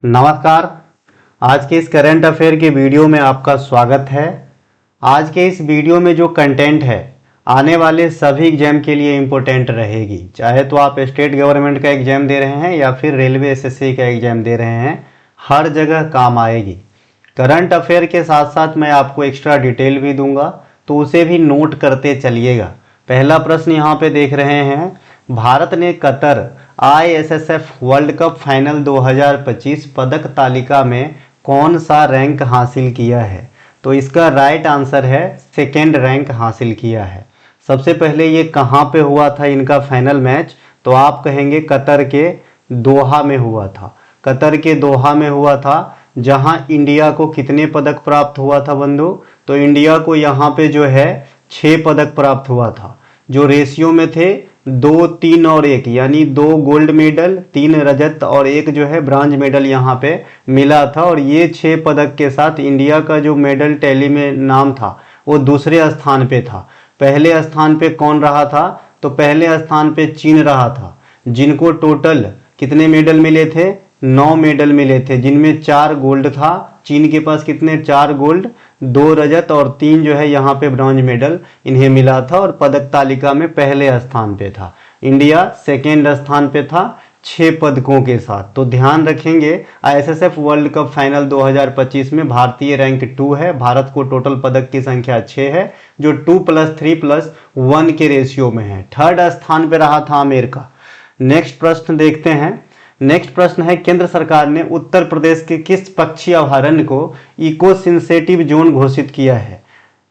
नमस्कार। आज के इस करंट अफेयर के वीडियो में आपका स्वागत है। आज के इस वीडियो में जो कंटेंट है आने वाले सभी एग्जाम के लिए इम्पोर्टेंट रहेगी, चाहे तो आप स्टेट गवर्नमेंट का एग्जाम दे रहे हैं या फिर रेलवे एसएससी का एग्जाम दे रहे हैं, हर जगह काम आएगी। करंट अफेयर के साथ साथ मैं आपको एक्स्ट्रा डिटेल भी दूंगा, तो उसे भी नोट करते चलिएगा। पहला प्रश्न यहाँ पे देख रहे हैं, भारत ने Qatar ISSF world cup final 2025 पदक तालिका में कौन सा रैंक हासिल किया है? तो इसका राइट आंसर है सेकेंड रैंक हासिल किया है। सबसे पहले ये कहाँ पे हुआ था इनका फाइनल मैच? तो आप कहेंगे कतर के दोहा में हुआ था। कतर के दोहा में हुआ था, जहां इंडिया को कितने पदक प्राप्त हुआ था बंधु? तो इंडिया को यहाँ पे जो है 6 पदक प्राप्त हुआ था, जो रेशियो में थे 2, 3 और 1, यानी 2 गोल्ड मेडल, 3 रजत और 1 जो है ब्रांज मेडल यहाँ पे मिला था। और ये 6 पदक के साथ इंडिया का जो मेडल टैली में नाम था वो दूसरे स्थान पे था। पहले स्थान पे कौन रहा था? तो पहले स्थान पे चीन रहा था, जिनको टोटल कितने मेडल मिले थे? 9 मेडल मिले थे, जिनमें 4 गोल्ड था। चीन के पास कितने? 4 गोल्ड, 2 रजत और 3 जो है यहाँ पे ब्रॉन्ज मेडल इन्हें मिला था, और पदक तालिका में पहले स्थान पे था। इंडिया सेकेंड स्थान पे था 6 पदकों के साथ। तो ध्यान रखेंगे, ISSF वर्ल्ड कप फाइनल 2025 में भारतीय रैंक 2 है। भारत को टोटल पदक की संख्या 6 है, जो 2+3+1 के रेशियो में है। थर्ड स्थान पे रहा था अमेरिका। नेक्स्ट प्रश्न देखते हैं। नेक्स्ट प्रश्न है, केंद्र सरकार ने उत्तर प्रदेश के किस पक्षी अभयारण्य को इको सेंसिटिव जोन घोषित किया है?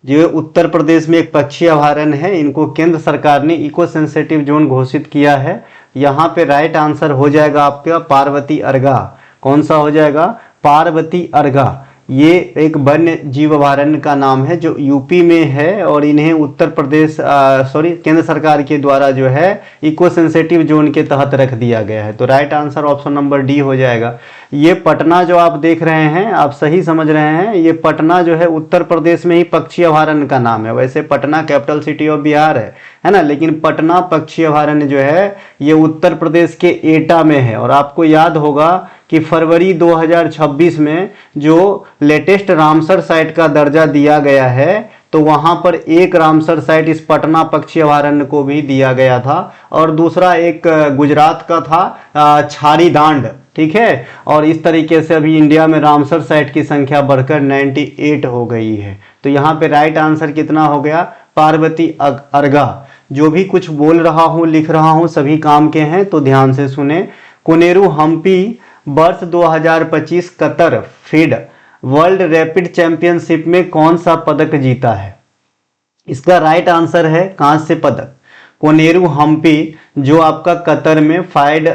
जो उत्तर प्रदेश में एक पक्षी अभयारण्य है, इनको केंद्र सरकार ने इको सेंसिटिव जोन घोषित किया है। यहाँ पे राइट आंसर हो जाएगा आपका पार्वती अर्गा। कौन सा हो जाएगा? पार्वती अर्गा। ये एक वन्य जीव अभयारण्य का नाम है जो यूपी में है, और इन्हें उत्तर प्रदेश केंद्र सरकार के द्वारा जो है इको सेंसिटिव जोन के तहत रख दिया गया है। तो right answer option number D हो जाएगा। ये पटना जो आप देख रहे हैं, आप सही समझ रहे हैं, ये पटना जो है उत्तर प्रदेश में ही पक्षी अभयारण्य का नाम है। वैसे Patna capital city of Bihar है ना, लेकिन पटना पक्षी अभयारण्य जो है ये उत्तर प्रदेश के एटा में है। और आपको याद होगा कि फरवरी 2026 में जो लेटेस्ट रामसर साइट का दर्जा दिया गया है, तो वहां पर एक रामसर साइट इस पटना पक्षी अभयारण्य को भी दिया गया था, और दूसरा एक गुजरात का था छारी दांड, ठीक है। और इस तरीके से अभी इंडिया में रामसर साइट की संख्या बढ़कर 98 हो गई है। तो यहाँ पे राइट आंसर कितना हो गया? पार्वती अर्गा। जो भी कुछ बोल रहा हूँ, लिख रहा हूँ, सभी काम के हैं, तो ध्यान से सुने। कोनेरू हम्पी वर्ष 2025 Qatar feed world rapid championship में कौन सा पदक जीता है? इसका राइट आंसर है कांस्य पदक। कोनेरू हम्पी जो आपका कतर में फाइड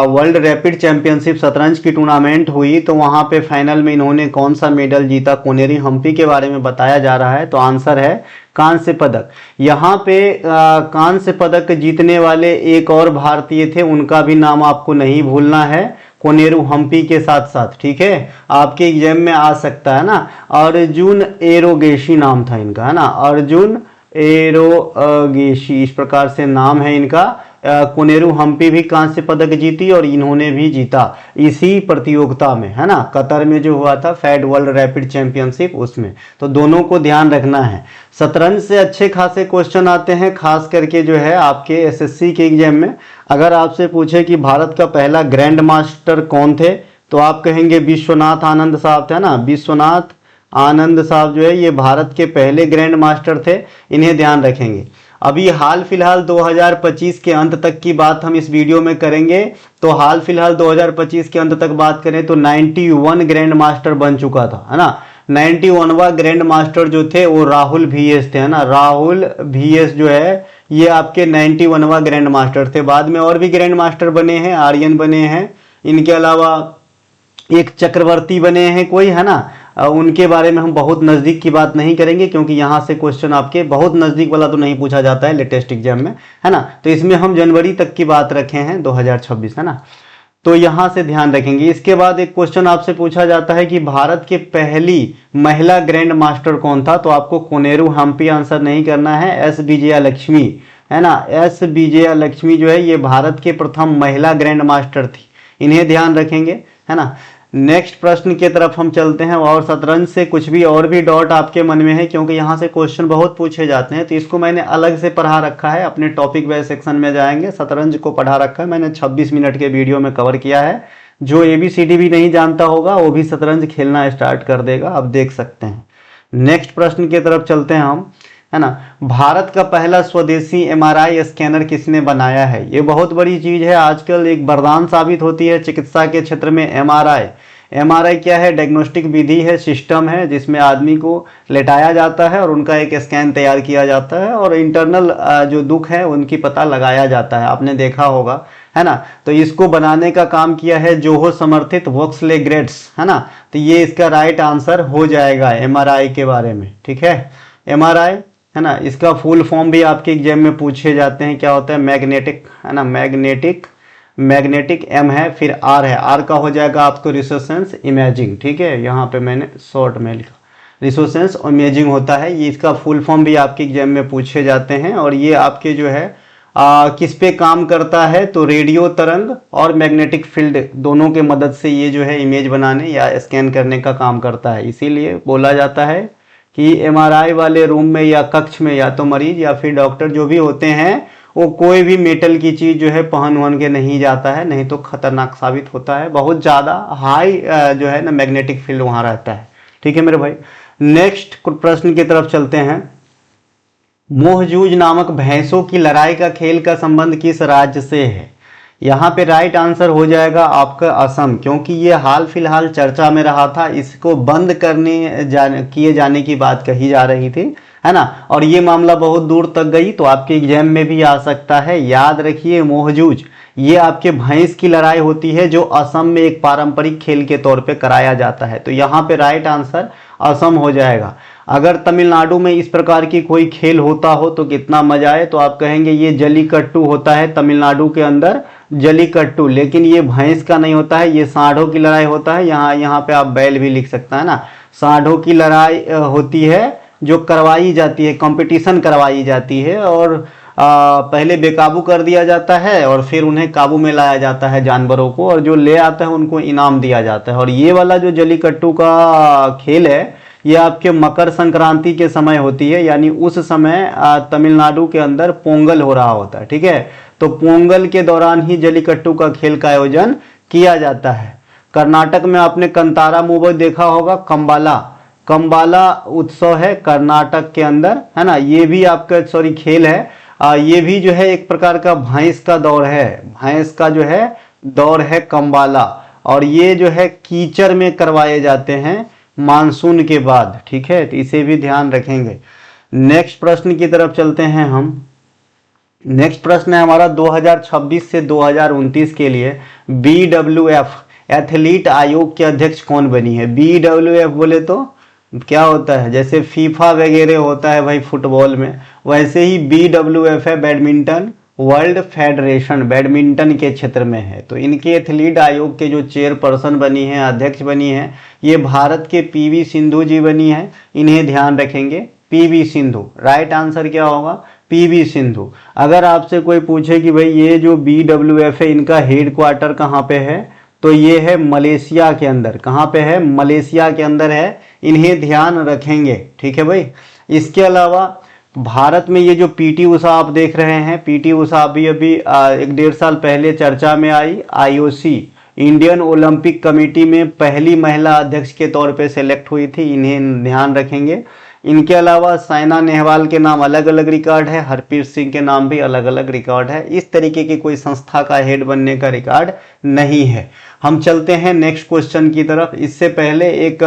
वर्ल्ड रैपिड चैंपियनशिप शतरंज की टूर्नामेंट हुई, तो वहां पे फाइनल में इन्होंने कौन सा मेडल जीता? कोनेरू हम्पी के बारे में बताया जा रहा है, तो आंसर है कांस्य पदक। यहाँ पे कांस्य पदक जीतने वाले एक और भारतीय थे, उनका भी नाम आपको नहीं भूलना है, कोनेरू हम्पी के साथ साथ, ठीक है। आपके एग्जाम में आ सकता है ना, अर्जुन एरोगेशी नाम था इनका, है ना, अर्जुन एरोगेशी, इस प्रकार से नाम है इनका। कोनेरू हम्पी भी कांस्य पदक जीती, और इन्होंने भी जीता इसी प्रतियोगिता में, है ना, कतर में जो हुआ था फैड वर्ल्ड रैपिड चैंपियनशिप, उसमें। तो दोनों को ध्यान रखना है। शतरंज से अच्छे खासे क्वेश्चन आते हैं, खास करके जो है आपके एसएससी के एग्जाम में। अगर आपसे पूछे कि भारत का पहला ग्रैंड मास्टर कौन थे, तो आप कहेंगे विश्वनाथ आनंद साहब थे ना। विश्वनाथ आनंद साहब जो है ये भारत के पहले ग्रैंड मास्टर थे, इन्हें ध्यान रखेंगे। अभी हाल फिलहाल 2025 के अंत तक की बात हम इस वीडियो में करेंगे। तो हाल फिलहाल 2025 के अंत तक बात करें तो 91 ग्रैंड मास्टर बन चुका था, है ना। 91वां ग्रैंड मास्टर जो थे वो राहुल VS थे, है ना। राहुल VS जो है ये आपके 91वां ग्रैंड मास्टर थे। बाद में और भी ग्रैंड मास्टर बने हैं, आर्यन बने हैं, इनके अलावा एक चक्रवर्ती बने हैं कोई, है ना। उनके बारे में हम बहुत नज़दीक की बात नहीं करेंगे, क्योंकि यहाँ से क्वेश्चन आपके बहुत नज़दीक वाला तो नहीं पूछा जाता है लेटेस्ट एग्जाम में, है ना। तो इसमें हम जनवरी तक की बात रखे हैं 2026, है ना। तो यहाँ से ध्यान रखेंगे। इसके बाद एक क्वेश्चन आपसे पूछा जाता है कि भारत के पहली महिला ग्रैंड मास्टर कौन था? तो आपको कोनेरू हम्पी आंसर नहीं करना है, एस विजया लक्ष्मी, है ना। एस विजया लक्ष्मी जो है ये भारत के प्रथम महिला ग्रैंड मास्टर थी, इन्हें ध्यान रखेंगे, है ना। नेक्स्ट प्रश्न की तरफ हम चलते हैं। और शतरंज से कुछ भी और भी डाउट आपके मन में है, क्योंकि यहाँ से क्वेश्चन बहुत पूछे जाते हैं, तो इसको मैंने अलग से पढ़ा रखा है, अपने टॉपिक वाइज सेक्शन में जाएंगे। शतरंज को पढ़ा रखा है मैंने, 26 मिनट के वीडियो में कवर किया है। जो ABCD भी नहीं जानता होगा वो भी शतरंज खेलना स्टार्ट कर देगा, आप देख सकते हैं। नेक्स्ट प्रश्न की तरफ चलते हैं हम, है ना। भारत का पहला स्वदेशी MRI स्कैनर किसने बनाया है? ये बहुत बड़ी चीज है, आजकल एक वरदान साबित होती है चिकित्सा के क्षेत्र में। MRI क्या है? डायग्नोस्टिक विधि है, सिस्टम है, जिसमें आदमी को लेटाया जाता है और उनका एक स्कैन तैयार किया जाता है और इंटरनल जो दुख है उनकी पता लगाया जाता है, आपने देखा होगा, है ना। तो इसको बनाने का काम किया है जोहो समर्थित वोक्सलेग्रेट्स, है ना। तो ये इसका राइट आंसर हो जाएगा MRI के बारे में, ठीक है। MRI, है ना, इसका फुल फॉर्म भी आपके एग्जाम में पूछे जाते हैं, क्या होता है? मैग्नेटिक, है ना, मैग्नेटिक M है, फिर R है, R का हो जाएगा आपको रिसोनेंस इमेजिंग, ठीक है। यहाँ पे मैंने शॉर्ट में लिखा, रिसोनेंस इमेजिंग होता है ये, इसका फुल फॉर्म भी आपके एग्जाम में पूछे जाते हैं। और ये आपके जो है किस पे काम करता है? तो रेडियो तरंग और मैग्नेटिक फील्ड दोनों के मदद से ये जो है इमेज बनाने या स्कैन करने का काम करता है। इसीलिए बोला जाता है कि MRI वाले रूम में या कक्ष में या तो मरीज या फिर डॉक्टर जो भी होते हैं वो कोई भी मेटल की चीज जो है पहन के नहीं जाता है, नहीं तो खतरनाक साबित होता है। बहुत ज्यादा हाई जो है ना मैग्नेटिक फील्ड वहां रहता है, ठीक है मेरे भाई। नेक्स्ट प्रश्न की तरफ चलते हैं। मोहजूज नामक भैंसों की लड़ाई का खेल का संबंध किस राज्य से है? यहाँ पे राइट आंसर हो जाएगा आपका असम, क्योंकि ये हाल फिलहाल चर्चा में रहा था, इसको बंद किए जाने की बात कही जा रही थी, है ना। और ये मामला बहुत दूर तक गई, तो आपके एग्जाम में भी आ सकता है। याद रखिए, मोहजूज ये आपके भैंस की लड़ाई होती है जो असम में एक पारंपरिक खेल के तौर पे कराया जाता है। तो यहाँ पे राइट आंसर असम हो जाएगा। अगर तमिलनाडु में इस प्रकार की कोई खेल होता हो तो कितना मजा आए, तो आप कहेंगे ये जलीकट्टू होता है तमिलनाडु के अंदर, जलीकट्टू। लेकिन ये भैंस का नहीं होता है, ये सांडों की लड़ाई होता है। यहाँ पे आप बैल भी लिख सकता है ना। सांडों की लड़ाई होती है जो करवाई जाती है, कंपटीशन करवाई जाती है, और पहले बेकाबू कर दिया जाता है और फिर उन्हें काबू में लाया जाता है जानवरों को, और जो ले आता है उनको इनाम दिया जाता है। और ये वाला जो जलीकट्टू का खेल है ये आपके मकर संक्रांति के समय होती है, यानी उस समय तमिलनाडु के अंदर पोंगल हो रहा होता है, ठीक है। तो पोंगल के दौरान ही जलीकट्टू का खेल का आयोजन किया जाता है। कर्नाटक में आपने कंतारा मूवी देखा होगा, कंबाला उत्सव है कर्नाटक के अंदर, है ना। ये भी आपका खेल है, ये भी जो है एक प्रकार का भैंस का दौड़ है, भैंस का जो है दौड़ है कंबाला, और ये जो है कीचड़ में करवाए जाते हैं मानसून के बाद, ठीक है। तो इसे भी ध्यान रखेंगे। नेक्स्ट प्रश्न की तरफ चलते हैं हम। नेक्स्ट प्रश्न है हमारा 2026 से 2029 के लिए BWF एथलीट आयोग के अध्यक्ष कौन बनी है? BWF बोले तो क्या होता है? जैसे फीफा वगैरह होता है भाई फुटबॉल में, वैसे ही BWF है बैडमिंटन वर्ल्ड फेडरेशन, बैडमिंटन के क्षेत्र में है। तो इनके एथलीट आयोग के जो चेयरपर्सन बनी है, अध्यक्ष बनी है, ये भारत के PV सिंधु जी बनी है। इन्हें ध्यान रखेंगे, PV सिंधु। राइट आंसर क्या होगा? PV सिंधु। अगर आपसे कोई पूछे कि भाई ये जो BWF है इनका हेड क्वार्टर कहाँ पे है, तो ये है मलेशिया के अंदर। कहाँ पे है? मलेशिया के अंदर है। इन्हें ध्यान रखेंगे, ठीक है भाई। इसके अलावा भारत में ये जो PT उषा आप देख रहे हैं, PT उषा अभी 1-1.5 साल पहले चर्चा में आई। IOC इंडियन ओलंपिक कमेटी में पहली महिला अध्यक्ष के तौर पे सेलेक्ट हुई थी, इन्हें ध्यान रखेंगे। इनके अलावा साइना नेहवाल के नाम अलग अलग रिकॉर्ड है, हरप्रीत सिंह के नाम भी अलग अलग रिकॉर्ड है। इस तरीके की कोई संस्था का हेड बनने का रिकॉर्ड नहीं है। हम चलते हैं नेक्स्ट क्वेश्चन की तरफ। इससे पहले एक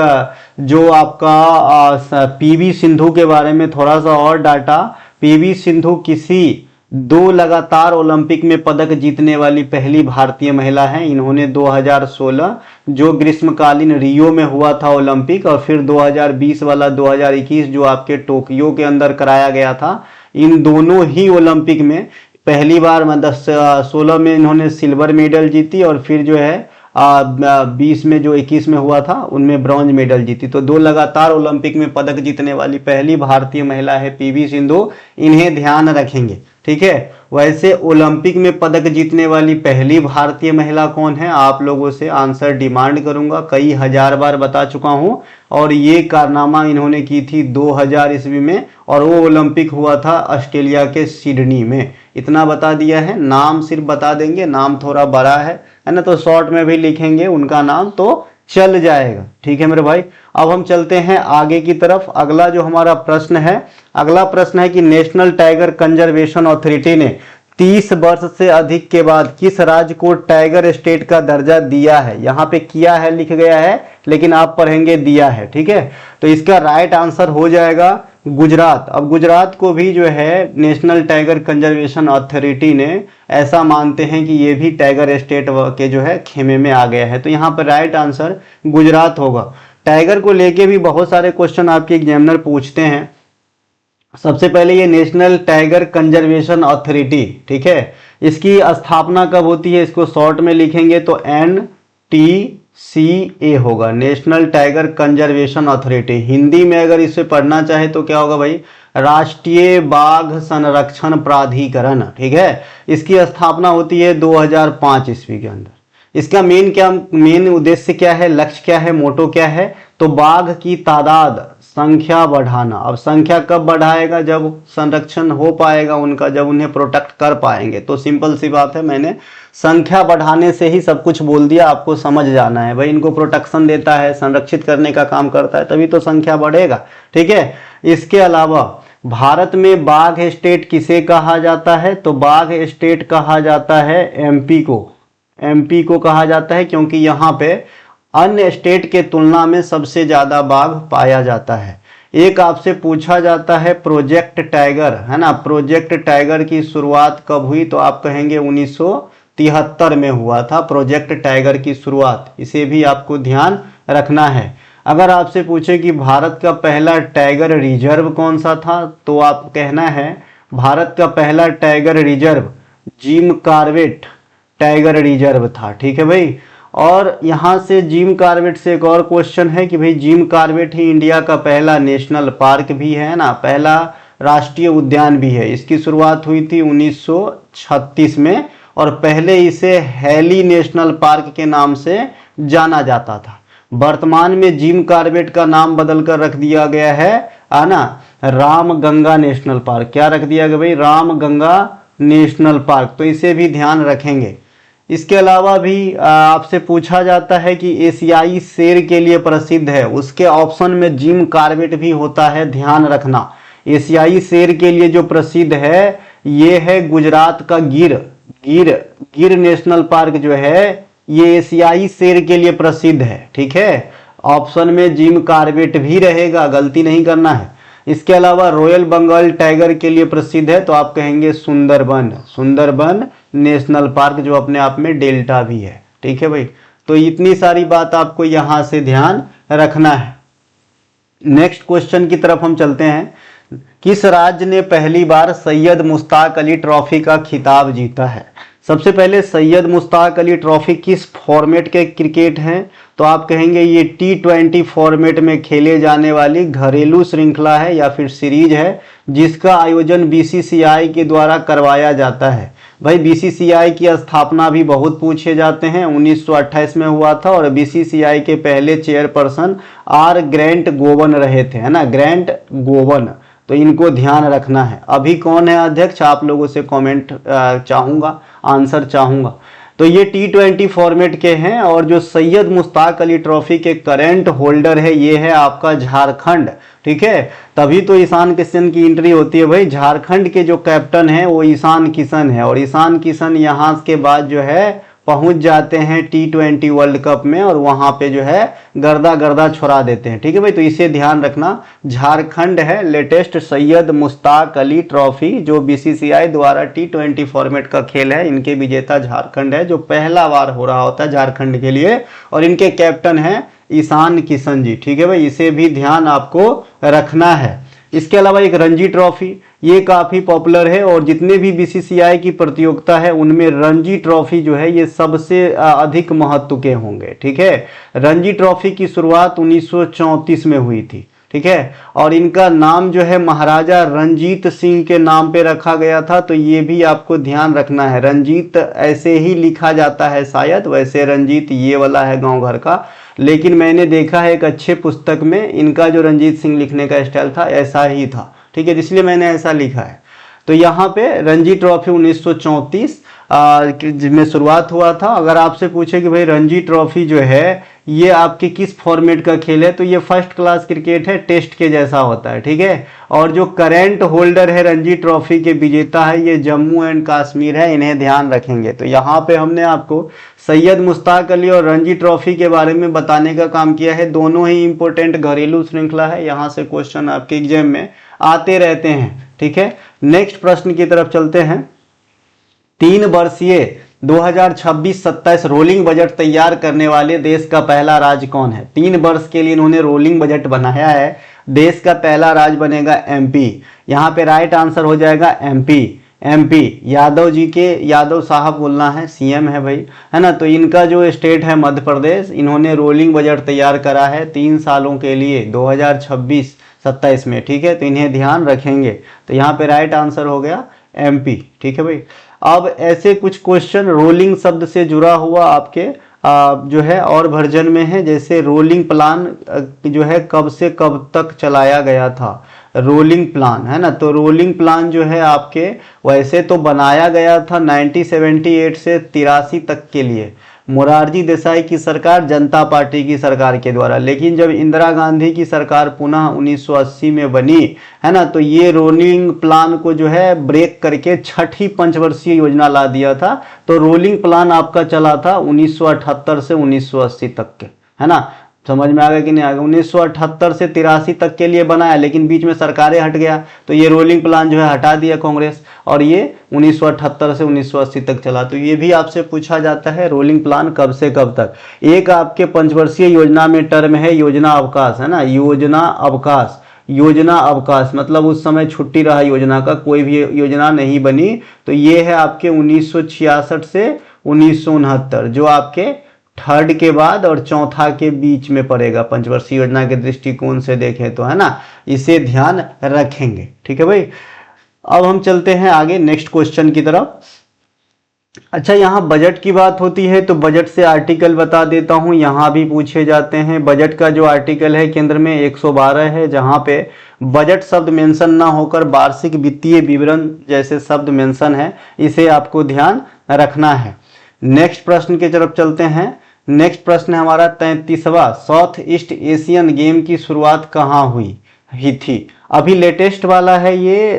जो आपका PV सिंधु के बारे में थोड़ा सा और डाटा। PV सिंधु किसी 2 लगातार ओलंपिक में पदक जीतने वाली पहली भारतीय महिला हैं। इन्होंने 2016 जो ग्रीष्मकालीन रियो में हुआ था ओलंपिक, और फिर 2020 वाला 2021 जो आपके टोक्यो के अंदर कराया गया था, इन दोनों ही ओलंपिक में पहली बार 16 में इन्होंने सिल्वर मेडल जीती, और फिर जो है 20 में जो 21 में हुआ था उनमें ब्रॉन्ज मेडल जीती। तो 2 लगातार ओलंपिक में पदक जीतने वाली पहली भारतीय महिला है पीवी सिंधु, इन्हें ध्यान रखेंगे। ठीक है, वैसे ओलंपिक में पदक जीतने वाली पहली भारतीय महिला कौन है, आप लोगों से आंसर डिमांड करूंगा, कई हजार बार बता चुका हूं। और ये कारनामा इन्होंने की थी 2000 ईस्वी में, और वो ओलंपिक हुआ था ऑस्ट्रेलिया के सिडनी में। इतना बता दिया है, नाम सिर्फ बता देंगे, नाम थोड़ा बड़ा है ना, तो शॉर्ट में भी लिखेंगे उनका नाम तो चल जाएगा। ठीक है मेरे भाई, अब हम चलते हैं आगे की तरफ। अगला जो हमारा प्रश्न है, अगला प्रश्न है कि नेशनल टाइगर कंजर्वेशन अथॉरिटी ने 30 वर्ष से अधिक के बाद किस राज्य को टाइगर स्टेट का दर्जा दिया है। यहाँ पे किया है लिख गया है, लेकिन आप पढ़ेंगे दिया है। ठीक है, तो इसका राइट आंसर हो जाएगा गुजरात। अब गुजरात को भी जो है नेशनल टाइगर कंजर्वेशन अथॉरिटी ने ऐसा मानते हैं कि ये भी टाइगर स्टेट के जो है खेमे में आ गया है, तो यहाँ पर राइट आंसर गुजरात होगा। टाइगर को लेके भी बहुत सारे क्वेश्चन आपके एग्जामिनर पूछते हैं। सबसे पहले ये नेशनल टाइगर कंजर्वेशन अथॉरिटी, ठीक है, इसकी स्थापना कब होती है, इसको शॉर्ट में लिखेंगे तो NTCA होगा, national tiger conservation authority. Hindi में अगर इसे पढ़ना चाहे तो क्या होगा भाई, राष्ट्रीय बाघ संरक्षण प्राधिकरण। ठीक है, इसकी स्थापना होती है 2005 ईस्वी के अंदर। इसका मेन उद्देश्य क्या है, लक्ष्य क्या है, मोटो क्या है, तो बाघ की तादाद संख्या बढ़ाना। अब संख्या कब बढ़ाएगा, जब संरक्षण हो पाएगा उनका, जब उन्हें प्रोटेक्ट कर पाएंगे। तो सिंपल सी बात है, मैंने संख्या बढ़ाने से ही सब कुछ बोल दिया, आपको समझ जाना है भाई। इनको प्रोटेक्शन देता है, संरक्षित करने का काम करता है, तभी तो संख्या बढ़ेगा। ठीक है, इसके अलावा भारत में बाघ स्टेट किसे कहा जाता है, तो बाघ स्टेट कहा जाता है MP को। MP को कहा जाता है क्योंकि यहाँ पे अन्य स्टेट के तुलना में सबसे ज्यादा बाघ पाया जाता है। एक आपसे पूछा जाता है प्रोजेक्ट टाइगर, है ना, प्रोजेक्ट टाइगर की शुरुआत कब हुई, तो आप कहेंगे 1973 में हुआ था प्रोजेक्ट टाइगर की शुरुआत। इसे भी आपको ध्यान रखना है। अगर आपसे पूछे कि भारत का पहला टाइगर रिजर्व कौन सा था, तो आप कहना है भारत का पहला tiger reserve Jim Corbett tiger reserve था। ठीक है भाई, और यहाँ से जिम कॉर्बेट से एक और क्वेश्चन है कि भाई जिम कॉर्बेट ही इंडिया का पहला नेशनल पार्क भी है ना, पहला राष्ट्रीय उद्यान भी है। इसकी शुरुआत हुई थी 1936 में, और पहले इसे हैली नेशनल पार्क के नाम से जाना जाता था। वर्तमान में जिम कॉर्बेट का नाम बदलकर रख दिया गया है ना, रामगंगा नेशनल पार्क। क्या रख दिया गया भाई, रामगंगा नेशनल पार्क। तो इसे भी ध्यान रखेंगे। इसके अलावा भी आपसे पूछा जाता है कि एशियाई शेर के लिए प्रसिद्ध है, उसके ऑप्शन में जिम कॉर्बेट भी होता है, ध्यान रखना। एशियाई शेर के लिए जो प्रसिद्ध है ये है गुजरात का गिर नेशनल पार्क जो है, ये एशियाई शेर के लिए प्रसिद्ध है। ठीक है, ऑप्शन में जिम कॉर्बेट भी रहेगा, गलती नहीं करना है। इसके अलावा रॉयल बंगाल टाइगर के लिए प्रसिद्ध है, तो आप कहेंगे सुंदरबन नेशनल पार्क, जो अपने आप में डेल्टा भी है। ठीक है भाई, तो इतनी सारी बात आपको यहां से ध्यान रखना है। नेक्स्ट क्वेश्चन की तरफ हम चलते हैं। किस राज्य ने पहली बार सैयद मुश्ताक अली ट्रॉफी का खिताब जीता है। सबसे पहले सैयद मुश्ताक अली ट्रॉफी किस फॉर्मेट के क्रिकेट हैं, तो आप कहेंगे ये T20 फॉर्मेट में खेले जाने वाली घरेलू श्रृंखला है या फिर सीरीज है, जिसका आयोजन BCCI के द्वारा करवाया जाता है। भाई BCCI की स्थापना भी बहुत पूछे जाते हैं, 1928 में हुआ था, और BCCI के पहले चेयरपर्सन R ग्रैंट गोवन रहे थे, है ना, ग्रैंट गोवन। तो इनको ध्यान रखना है। अभी कौन है अध्यक्ष, आप लोगों से कमेंट चाहूँगा, आंसर चाहूँगा। तो ये T20 फॉर्मेट के हैं, और जो सैयद मुश्ताक अली ट्रॉफी के करंट होल्डर है ये है आपका झारखंड। ठीक है, तभी तो ईशान किशन की एंट्री होती है भाई। झारखंड के जो कैप्टन है वो ईशान किशन है, और ईशान किशन यहाँ के बाद जो है पहुंच जाते हैं T20 वर्ल्ड कप में, और वहां पे जो है गर्दा छोड़ा देते हैं। ठीक है भाई, तो इसे ध्यान रखना। झारखंड है लेटेस्ट सैयद मुश्ताक अली ट्रॉफी, जो BCCI द्वारा T20 फॉर्मेट का खेल है, इनके विजेता झारखंड है, जो पहला बार हो रहा होता है झारखंड के लिए, और इनके कैप्टन हैं ईशान किशन जी। ठीक है भाई, इसे भी ध्यान आपको रखना है। इसके अलावा एक रणजी ट्रॉफी, ये काफ़ी पॉपुलर है और जितने भी बीसीसीआई की प्रतियोगिता है उनमें रणजी ट्रॉफी जो है ये सबसे अधिक महत्व के होंगे। ठीक है, रणजी ट्रॉफी की शुरुआत 1934 में हुई थी। ठीक है, और इनका नाम जो है महाराजा रंजीत सिंह के नाम पे रखा गया था, तो ये भी आपको ध्यान रखना है। रंजीत ऐसे ही लिखा जाता है शायद, वैसे रंजीत ये वाला है गांव घर का, लेकिन मैंने देखा है एक अच्छे पुस्तक में इनका जो रंजीत सिंह लिखने का स्टाइल था ऐसा ही था। ठीक है, इसलिए मैंने ऐसा लिखा है। तो यहाँ पे रणजी ट्रॉफी 1934 में शुरुआत हुआ था। अगर आपसे पूछे कि भाई रणजी ट्रॉफी जो है ये आपके किस फॉर्मेट का खेल है, तो ये फर्स्ट क्लास क्रिकेट है, टेस्ट के जैसा होता है। ठीक है, और जो करंट होल्डर है रणजी ट्रॉफी के विजेता है ये जम्मू एंड कश्मीर है, इन्हें ध्यान रखेंगे। तो यहाँ पे हमने आपको सैयद मुश्ताक अली और रणजी ट्रॉफी के बारे में बताने का काम किया है। दोनों ही इंपॉर्टेंट घरेलू श्रृंखला है, यहाँ से क्वेश्चन आपके एग्जाम में आते रहते हैं। ठीक है, नेक्स्ट प्रश्न की तरफ चलते हैं। 3 वर्षीय 2026-27 रोलिंग बजट तैयार करने वाले देश का पहला राज्य कौन है? 3 वर्ष के लिए इन्होंने रोलिंग बजट बनाया है। देश का पहला राज्य बनेगा एमपी। यहाँ पे राइट आंसर हो जाएगा एमपी। एमपी यादव जी के, यादव साहब बोलना है, सीएम है भाई, है ना। तो इनका जो स्टेट है मध्य प्रदेश, इन्होंने रोलिंग बजट तैयार करा है 3 सालों के लिए 2026-27 में। ठीक है, तो इन्हें ध्यान रखेंगे। तो यहाँ पे राइट आंसर हो गया एमपी। ठीक है भाई, अब ऐसे कुछ क्वेश्चन रोलिंग शब्द से जुड़ा हुआ आपके जो है और वर्जन में है। जैसे रोलिंग प्लान जो है कब से कब तक चलाया गया था, रोलिंग प्लान, है ना। तो रोलिंग प्लान जो है आपके वैसे तो बनाया गया था 1978 से 83 तक के लिए, मोरारजी देसाई की सरकार, जनता पार्टी की सरकार के द्वारा। लेकिन जब इंदिरा गांधी की सरकार पुनः 1980 में बनी, है ना, तो ये रोलिंग प्लान को जो है ब्रेक करके छठी पंचवर्षीय योजना ला दिया था। तो रोलिंग प्लान आपका चला था 1978 से 1980 तक के, है ना। समझ में आ गया कि नहीं आ गया? 1978 से 83 तक के लिए बनाया, लेकिन बीच में सरकारें हट गया, तो ये रोलिंग प्लान जो है हटा दिया कांग्रेस, और ये 1978 से 1980 तक चला। तो ये भी आपसे पूछा जाता है रोलिंग प्लान कब से कब तक। एक आपके पंचवर्षीय योजना में टर्म है योजना अवकाश, है ना, योजना अवकाश। योजना अवकाश मतलब उस समय छुट्टी रहा योजना का, कोई भी योजना नहीं बनी। तो ये है आपके 1966 से 1969, जो आपके थर्ड के बाद और चौथा के बीच में पड़ेगा पंचवर्षीय योजना के दृष्टिकोण से देखें तो, है ना। इसे ध्यान रखेंगे। ठीक है भाई, अब हम चलते हैं आगे नेक्स्ट क्वेश्चन की तरफ। अच्छा, यहाँ बजट की बात होती है तो बजट से आर्टिकल बता देता हूँ, यहाँ भी पूछे जाते हैं। बजट का जो आर्टिकल है केंद्र में 112 है, जहाँ पे बजट शब्द मेंशन ना होकर वार्षिक वित्तीय विवरण जैसे शब्द मेंशन है, इसे आपको ध्यान रखना है। नेक्स्ट प्रश्न की तरफ चलते हैं। नेक्स्ट प्रश्न है हमारा 33वां, साउथ ईस्ट एशियन गेम की शुरुआत कहाँ हुई थी? अभी लेटेस्ट वाला है ये,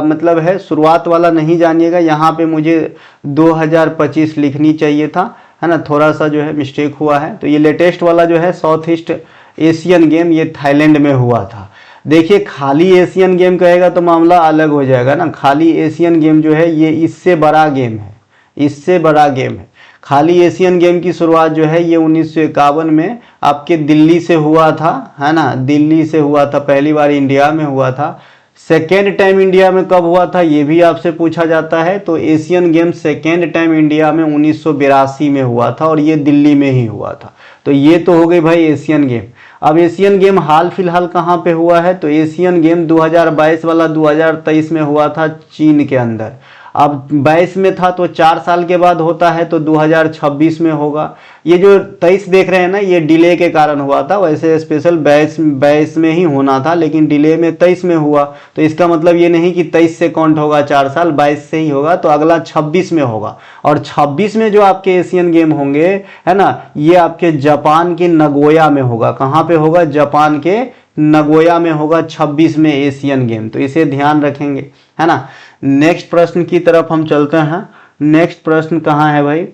मतलब है शुरुआत वाला नहीं जानिएगा, यहाँ पे मुझे 2025 लिखनी चाहिए था, है ना, थोड़ा सा जो है मिस्टेक हुआ है। तो ये लेटेस्ट वाला जो है साउथ ईस्ट एशियन गेम, ये थाईलैंड में हुआ था। देखिए, खाली एशियन गेम कहेगा तो मामला अलग हो जाएगा ना। खाली एशियन गेम जो है ये इससे बड़ा गेम है, इससे बड़ा गेम है। खाली एशियन गेम की शुरुआत जो है ये 1951 में आपके दिल्ली से हुआ था, है ना, दिल्ली से हुआ था, पहली बार इंडिया में हुआ था। सेकेंड टाइम इंडिया में कब हुआ था ये भी आपसे पूछा जाता है। तो Asian game second time India में 1982 में हुआ था और ये दिल्ली में ही हुआ था। तो ये तो हो गई भाई एशियन गेम। अब एशियन गेम हाल फिलहाल कहाँ पे हुआ है? तो एशियन गेम 2022 वाला 2023 में हुआ था चीन के अंदर। अब 22 में था तो 4 साल के बाद होता है, तो 2026 में होगा। ये जो 23 देख रहे हैं ना, ये डिले के कारण हुआ था, वैसे स्पेशल 22 में ही होना था, लेकिन डिले में 23 में हुआ। तो इसका मतलब ये नहीं कि 23 से काउंट होगा 4 साल, 22 से ही होगा, तो अगला 26 में होगा। और 26 में जो आपके एशियन गेम होंगे, है ना, ये आपके जापान के नगोया में होगा। कहाँ पे होगा? जापान के नगोया में होगा 26 में एशियन गेम। तो इसे ध्यान रखेंगे, है ना। नेक्स्ट प्रश्न की तरफ हम चलते हैं। नेक्स्ट प्रश्न कहाँ है भाई,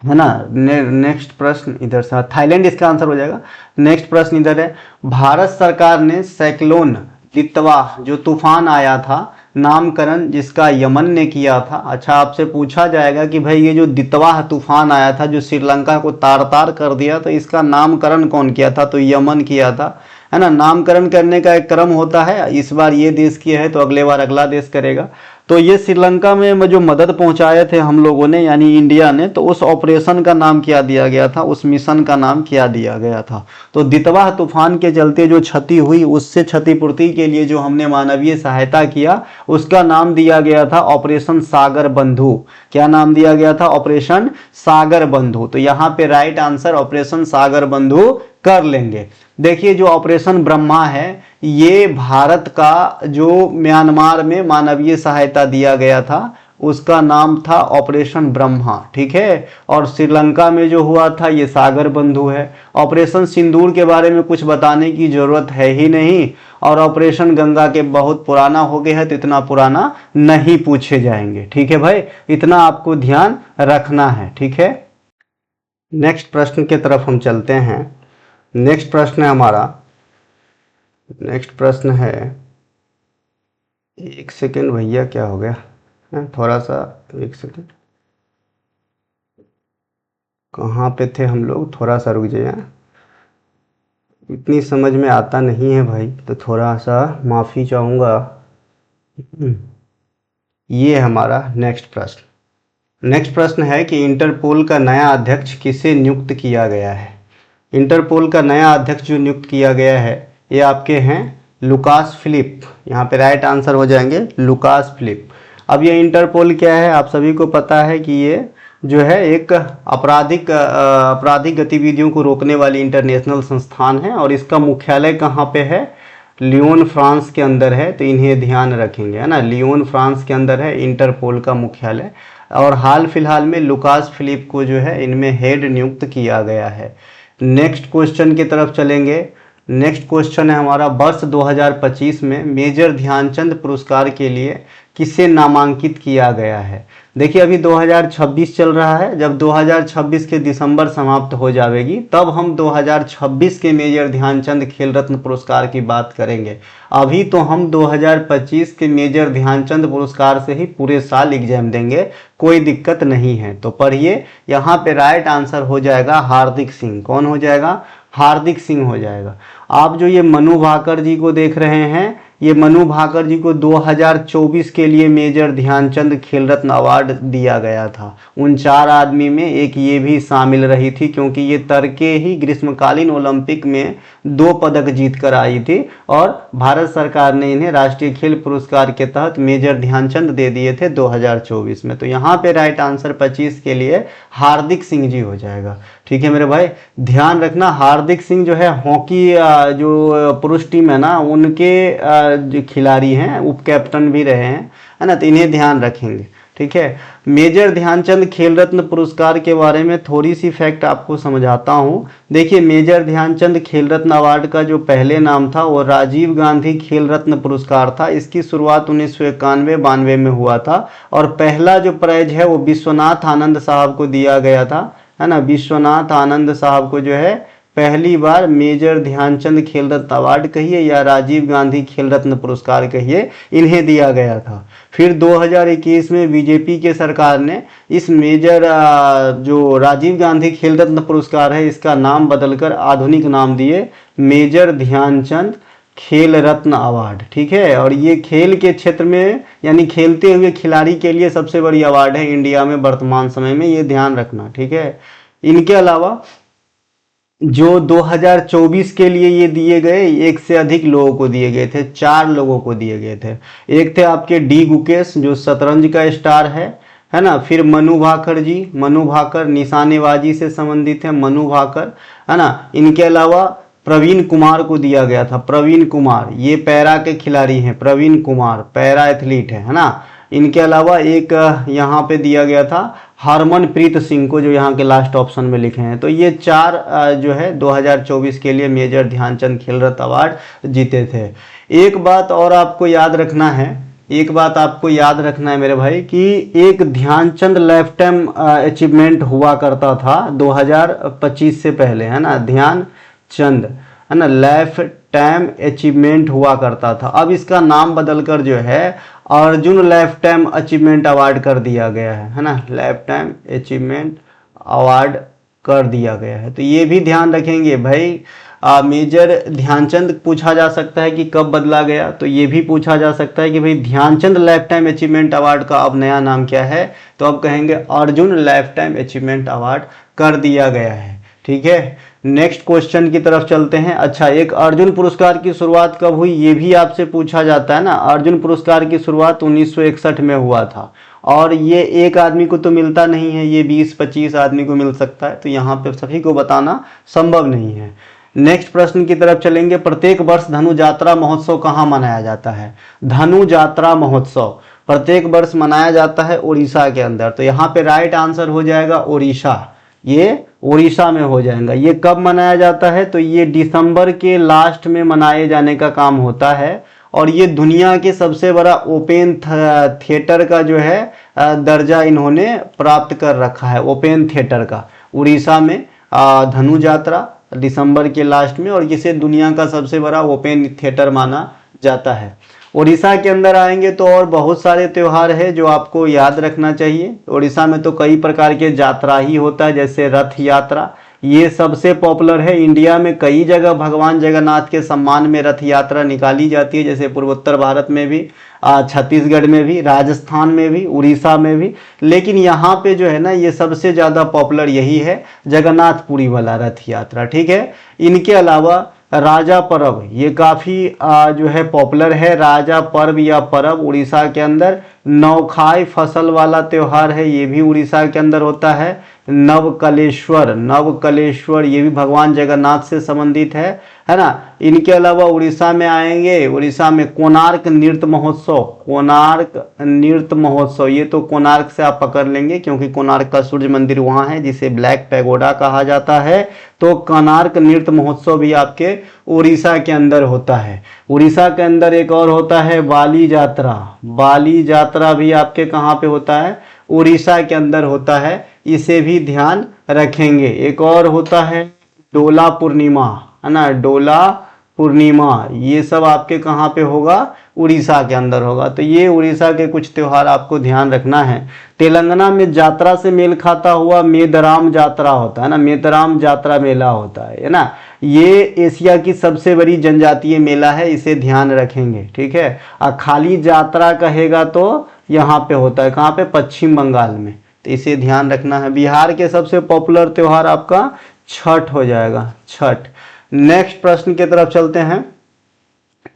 है ना, नेक्स्ट प्रश्न इधर से, थाईलैंड इसका आंसर हो जाएगा। नेक्स्ट प्रश्न इधर है, भारत सरकार ने साइक्लोन दितवा जो तूफान आया था, नामकरण जिसका यमन ने किया था। अच्छा, आपसे पूछा जाएगा कि भाई ये जो दितवा तूफान आया था जो श्रीलंका को तार तार कर दिया, तो इसका नामकरण कौन किया था? तो यमन किया था। है ना। नामकरण करने का एक क्रम होता है, इस बार ये देश किया है तो अगले बार अगला देश करेगा। तो ये श्रीलंका में जो मदद पहुंचाए थे हम लोगों ने यानी इंडिया ने, तो उस ऑपरेशन का नाम क्या दिया गया था, उस मिशन का नाम क्या दिया गया था। तो दितवाह तूफान के चलते जो क्षति हुई उससे क्षतिपूर्ति के लिए जो हमने मानवीय सहायता किया उसका नाम दिया गया था ऑपरेशन सागर बंधु। क्या नाम दिया गया था, ऑपरेशन सागर बंधु। तो यहाँ पे राइट आंसर ऑपरेशन सागर बंधु कर लेंगे। देखिए जो ऑपरेशन ब्रह्मा है ये भारत का जो म्यांमार में मानवीय सहायता दिया गया था उसका नाम था ऑपरेशन ब्रह्मा, ठीक है। और श्रीलंका में जो हुआ था ये सागर बंधु है। ऑपरेशन सिंदूर के बारे में कुछ बताने की जरूरत है ही नहीं, और ऑपरेशन गंगा के बहुत पुराना हो गया है तो इतना पुराना नहीं पूछे जाएंगे, ठीक है भाई, इतना आपको ध्यान रखना है, ठीक है। नेक्स्ट प्रश्न की तरफ हम चलते हैं। नेक्स्ट प्रश्न है हमारा, नेक्स्ट प्रश्न है, एक सेकेंड भैया क्या हो गया थोड़ा सा, एक सेकेंड, कहाँ पे थे हम लोग, थोड़ा सा रुक जाइए, इतनी समझ में आता नहीं है भाई तो थोड़ा सा माफ़ी चाहूँगा। ये हमारा नेक्स्ट प्रश्न। नेक्स्ट प्रश्न है कि इंटरपोल का नया अध्यक्ष किसे नियुक्त किया गया है। इंटरपोल का नया अध्यक्ष जो नियुक्त किया गया है ये आपके हैं लुकास फिलिप। यहाँ पे राइट आंसर हो जाएंगे लुकास फिलिप। अब ये इंटरपोल क्या है, आप सभी को पता है कि ये जो है एक आपराधिक गतिविधियों को रोकने वाली इंटरनेशनल संस्थान है और इसका मुख्यालय कहाँ पे है, लियोन फ्रांस के अंदर है। तो इन्हें ध्यान रखेंगे, है ना, लियोन फ्रांस के अंदर है इंटरपोल का मुख्यालय। और हाल फिलहाल में लुकास फिलिप को जो है इनमें हेड नियुक्त किया गया है। नेक्स्ट क्वेश्चन की तरफ चलेंगे। नेक्स्ट क्वेश्चन है हमारा, वर्ष 2025 में मेजर ध्यानचंद पुरस्कार के लिए किसे नामांकित किया गया है। देखिए अभी 2026 चल रहा है, जब 2026 के दिसंबर समाप्त हो जाएगी तब हम 2026 के मेजर ध्यानचंद खेल रत्न पुरस्कार की बात करेंगे। अभी तो हम 2025 के मेजर ध्यानचंद पुरस्कार से ही पूरे साल एग्जाम देंगे, कोई दिक्कत नहीं है। तो पढ़िए, यहाँ पे राइट आंसर हो जाएगा हार्दिक सिंह। कौन हो जाएगा, हार्दिक सिंह हो जाएगा। आप जो ये मनु भाकर जी को देख रहे हैं, ये मनु भाकर जी को 2024 के लिए मेजर ध्यानचंद खेल रत्न अवार्ड दिया गया था। उन 4 आदमी में एक ये भी शामिल रही थी क्योंकि ये तड़के ही ग्रीष्मकालीन ओलंपिक में 2 पदक जीत कर आई थी और भारत सरकार ने इन्हें राष्ट्रीय खेल पुरस्कार के तहत मेजर ध्यानचंद दे दिए थे 2024 में। तो यहाँ पे राइट आंसर 25 के लिए हार्दिक सिंह जी हो जाएगा, ठीक है मेरे भाई। ध्यान रखना हार्दिक सिंह जो है हॉकी जो पुरुष टीम है ना उनके जो खिलाड़ी हैं, उप कैप्टन भी रहे हैं, है ना, तो इन्हें ध्यान रखेंगे, ठीक है। मेजर ध्यानचंद खेल रत्न पुरस्कार के बारे में थोड़ी सी फैक्ट आपको समझाता हूँ। देखिए मेजर ध्यानचंद खेल रत्न अवार्ड का जो पहले नाम था वो राजीव गांधी खेल रत्न पुरस्कार था। इसकी शुरुआत 1991-92 में हुआ था और पहला जो प्राइज है वो विश्वनाथ आनंद साहब को दिया गया था, है ना। विश्वनाथ आनंद साहब को जो है पहली बार मेजर ध्यानचंद खेल रत्न अवार्ड कहिए या राजीव गांधी खेल रत्न पुरस्कार कहिए, इन्हें दिया गया था। फिर 2021 में बीजेपी के सरकार ने इस मेजर जो राजीव गांधी खेल रत्न पुरस्कार है इसका नाम बदलकर आधुनिक नाम दिए मेजर ध्यानचंद खेल रत्न अवार्ड, ठीक है। और ये खेल के क्षेत्र में यानी खेलते हुए खिलाड़ी के लिए सबसे बड़ी अवार्ड है इंडिया में वर्तमान समय में, ये ध्यान रखना, ठीक है। इनके अलावा जो 2024 के लिए ये दिए गए एक से अधिक लोगों को दिए गए थे, 4 लोगों को दिए गए थे। एक थे आपके डी गुकेश जो शतरंज का स्टार है ना। फिर मनु भाकर जी, मनु भाकर निशानेबाजी से संबंधित है, मनु भाकर, है ना। इनके अलावा प्रवीण कुमार को दिया गया था, प्रवीण कुमार ये पैरा के खिलाड़ी हैं, प्रवीण कुमार पैरा एथलीट है ना। इनके अलावा एक यहाँ पे दिया गया था हरमनप्रीत सिंह को, जो यहाँ के लास्ट ऑप्शन में लिखे हैं। तो ये 4 जो है 2024 के लिए मेजर ध्यानचंद खेल रत्न अवार्ड जीते थे। एक बात और आपको याद रखना है, एक बात आपको याद रखना है मेरे भाई कि एक ध्यानचंद लाइफ टाइम अचीवमेंट हुआ करता था 2025 से पहले, है ना, ध्यानचंद, है ना, लाइफ टाइम अचीवमेंट हुआ करता था। अब इसका नाम बदलकर जो है Arjun lifetime achievement award कर दिया गया है ना, लाइफ टाइम अचीवमेंट अवार्ड कर दिया गया है। तो ये भी ध्यान रखेंगे भाई, मेजर ध्यानचंद पूछा जा सकता है कि कब बदला गया, तो ये भी पूछा जा सकता है कि भाई Dhyan Chand lifetime achievement award का अब नया नाम क्या है, तो अब कहेंगे Arjun lifetime achievement award कर दिया गया है। ठीक है, नेक्स्ट क्वेश्चन की तरफ चलते हैं। अच्छा, एक अर्जुन पुरस्कार की शुरुआत कब हुई, ये भी आपसे पूछा जाता है ना। अर्जुन पुरस्कार की शुरुआत 1961 में हुआ था, और ये एक आदमी को तो मिलता नहीं है, ये 20-25 आदमी को मिल सकता है, तो यहाँ पे सभी को बताना संभव नहीं है। नेक्स्ट प्रश्न की तरफ चलेंगे। प्रत्येक वर्ष धनु यात्रा महोत्सव कहाँ मनाया जाता है? धनु यात्रा महोत्सव प्रत्येक वर्ष मनाया जाता है उड़ीसा के अंदर, तो यहाँ पे राइट आंसर हो जाएगा उड़ीसा। ये उड़ीसा में हो जाएगा। ये कब मनाया जाता है, तो ये दिसंबर के लास्ट में मनाए जाने का काम होता है, और ये दुनिया के सबसे बड़ा ओपन थिएटर का जो है दर्जा इन्होंने प्राप्त कर रखा है, ओपन थिएटर का। उड़ीसा में धनु यात्रा दिसंबर के लास्ट में, और इसे दुनिया का सबसे बड़ा ओपन थिएटर माना जाता है। उड़ीसा के अंदर आएंगे तो और बहुत सारे त्यौहार है जो आपको याद रखना चाहिए। उड़ीसा में तो कई प्रकार के यात्रा ही होता है, जैसे रथ यात्रा, ये सबसे पॉपुलर है। इंडिया में कई जगह भगवान जगन्नाथ के सम्मान में रथ यात्रा निकाली जाती है, जैसे पूर्वोत्तर भारत में भी, छत्तीसगढ़ में भी, राजस्थान में भी, उड़ीसा में भी। लेकिन यहाँ पे जो है ना, ये सबसे ज़्यादा पॉपुलर यही है, जगन्नाथपुरी वाला रथ यात्रा। ठीक है, इनके अलावा राजा पर्व, ये काफ़ी जो है पॉपुलर है। राजा पर्व या पर्व उड़ीसा के अंदर। नौखाई फसल वाला त्यौहार है, ये भी उड़ीसा के अंदर होता है। नवकलेश्वर, नवकलेश्वर ये भी भगवान जगन्नाथ से संबंधित है ना। इनके अलावा उड़ीसा में आएंगे, उड़ीसा में कोणार्क नृत्य महोत्सव, कोणार्क नृत्य महोत्सव, ये तो कोणार्क से आप पकड़ लेंगे क्योंकि कोणार्क का सूर्य मंदिर वहाँ है, जिसे ब्लैक पैगोडा कहा जाता है। तो कोणार्क नृत्य महोत्सव भी आपके उड़ीसा के अंदर होता है। उड़ीसा के अंदर एक और होता है बाली यात्रा, बाली यात्रा भी आपके कहाँ पे होता है? उड़ीसा के अंदर होता है, इसे भी ध्यान रखेंगे। एक और होता है डोला पूर्णिमा, है ना, डोला पूर्णिमा, ये सब आपके कहाँ पे होगा? उड़ीसा के अंदर होगा। तो ये उड़ीसा के कुछ त्यौहार आपको ध्यान रखना है। तेलंगाना में यात्रा से मेल खाता हुआ मेदराम यात्रा होता है ना, मेदराम यात्रा मेला होता है ना। ये एशिया की सबसे बड़ी जनजातीय मेला है, इसे ध्यान रखेंगे। ठीक है, खाली यात्रा कहेगा तो यहाँ पे होता है, कहाँ पे? पश्चिम बंगाल में, तो इसे ध्यान रखना है। बिहार के सबसे पॉपुलर त्यौहार आपका छठ हो जाएगा, छठ। नेक्स्ट प्रश्न की तरफ चलते हैं।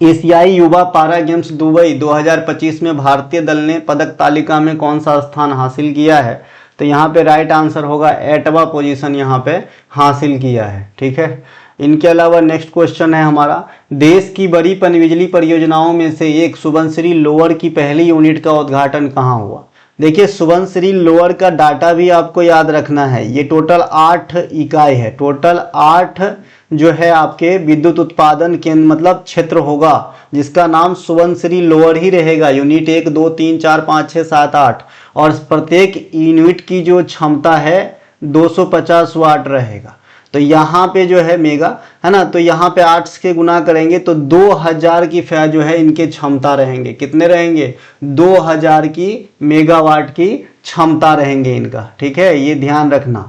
एशियाई युवा पारा गेम्स दुबई 2025 में भारतीय दल ने पदक तालिका में कौन सा स्थान हासिल किया है? तो यहाँ पे राइट आंसर होगा 8वां पोजीशन यहाँ पे हासिल किया है। ठीक है, इनके अलावा नेक्स्ट क्वेश्चन है हमारा, देश की बड़ी पनबिजली परियोजनाओं में से एक सुबनसिरी लोअर की पहली यूनिट का उद्घाटन कहाँ हुआ? देखिए, सुबनसिरी लोअर का डाटा भी आपको याद रखना है। ये टोटल 8 इकाई है, टोटल 8 जो है आपके विद्युत उत्पादन केंद्र मतलब क्षेत्र होगा, जिसका नाम सुबनसिरी लोअर ही रहेगा। यूनिट 1, 2, 3, 4, 5, 6, 7, 8, और प्रत्येक यूनिट की जो क्षमता है 250 वाट रहेगा। तो यहाँ पे जो है मेगा, है ना, तो यहाँ पे 8 के गुना करेंगे तो 2000 की जो है इनके क्षमता रहेंगे। कितने रहेंगे? 2000 की मेगावाट की क्षमता रहेंगे इनका। ठीक है, ये ध्यान रखना।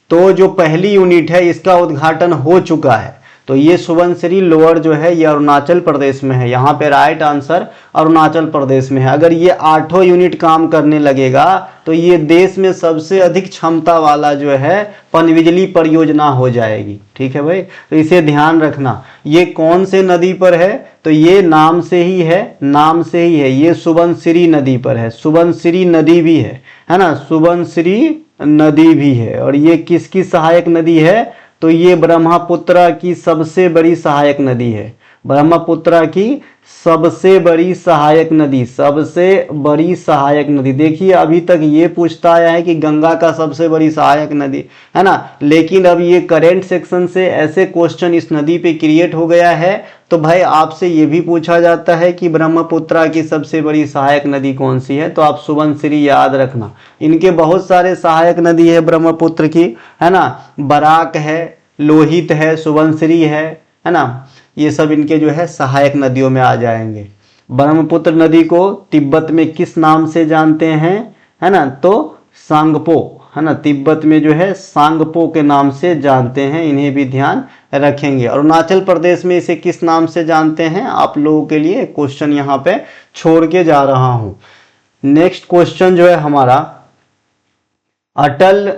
तो जो पहली यूनिट है इसका उद्घाटन हो चुका है। तो ये सुबनसिरी लोअर जो है ये अरुणाचल प्रदेश में है। यहाँ पे राइट आंसर अरुणाचल प्रदेश में है। अगर ये 8 यूनिट काम करने लगेगा तो ये देश में सबसे अधिक क्षमता वाला जो है पनबिजली परियोजना हो जाएगी। ठीक है भाई, तो इसे ध्यान रखना। ये कौन से नदी पर है? तो ये नाम से ही है, नाम से ही है, ये सुबनसिरी नदी पर है। सुबनसिरी नदी भी है ना, सुबनसिरी नदी भी है। और ये किसकी सहायक नदी है? तो ये ब्रह्मपुत्र की सबसे बड़ी सहायक नदी है। ब्रह्मपुत्र की सबसे बड़ी सहायक नदी, सबसे बड़ी सहायक नदी। देखिए, अभी तक ये पूछता आया है कि गंगा का सबसे बड़ी सहायक नदी, है ना, लेकिन अब ये करेंट सेक्शन से ऐसे क्वेश्चन इस नदी पे क्रिएट हो गया है। तो भाई आपसे ये भी पूछा जाता है कि ब्रह्मपुत्र की सबसे बड़ी सहायक नदी कौन सी है? तो आप सुबनसिरी याद रखना। इनके बहुत सारे सहायक नदी है ब्रह्मपुत्र की, है ना, बराक है, लोहित है, सुबनसिरी है ना, ये सब इनके जो है सहायक नदियों में आ जाएंगे। ब्रह्मपुत्र नदी को तिब्बत में किस नाम से जानते हैं? है ना, तो सांगपो, है ना, तिब्बत में जो है सांगपो के नाम से जानते हैं। इन्हें भी ध्यान रखेंगे। अरुणाचल प्रदेश में इसे किस नाम से जानते हैं, आप लोगों के लिए क्वेश्चन यहाँ पे छोड़ के जा रहा हूं। नेक्स्ट क्वेश्चन जो है हमारा, अटल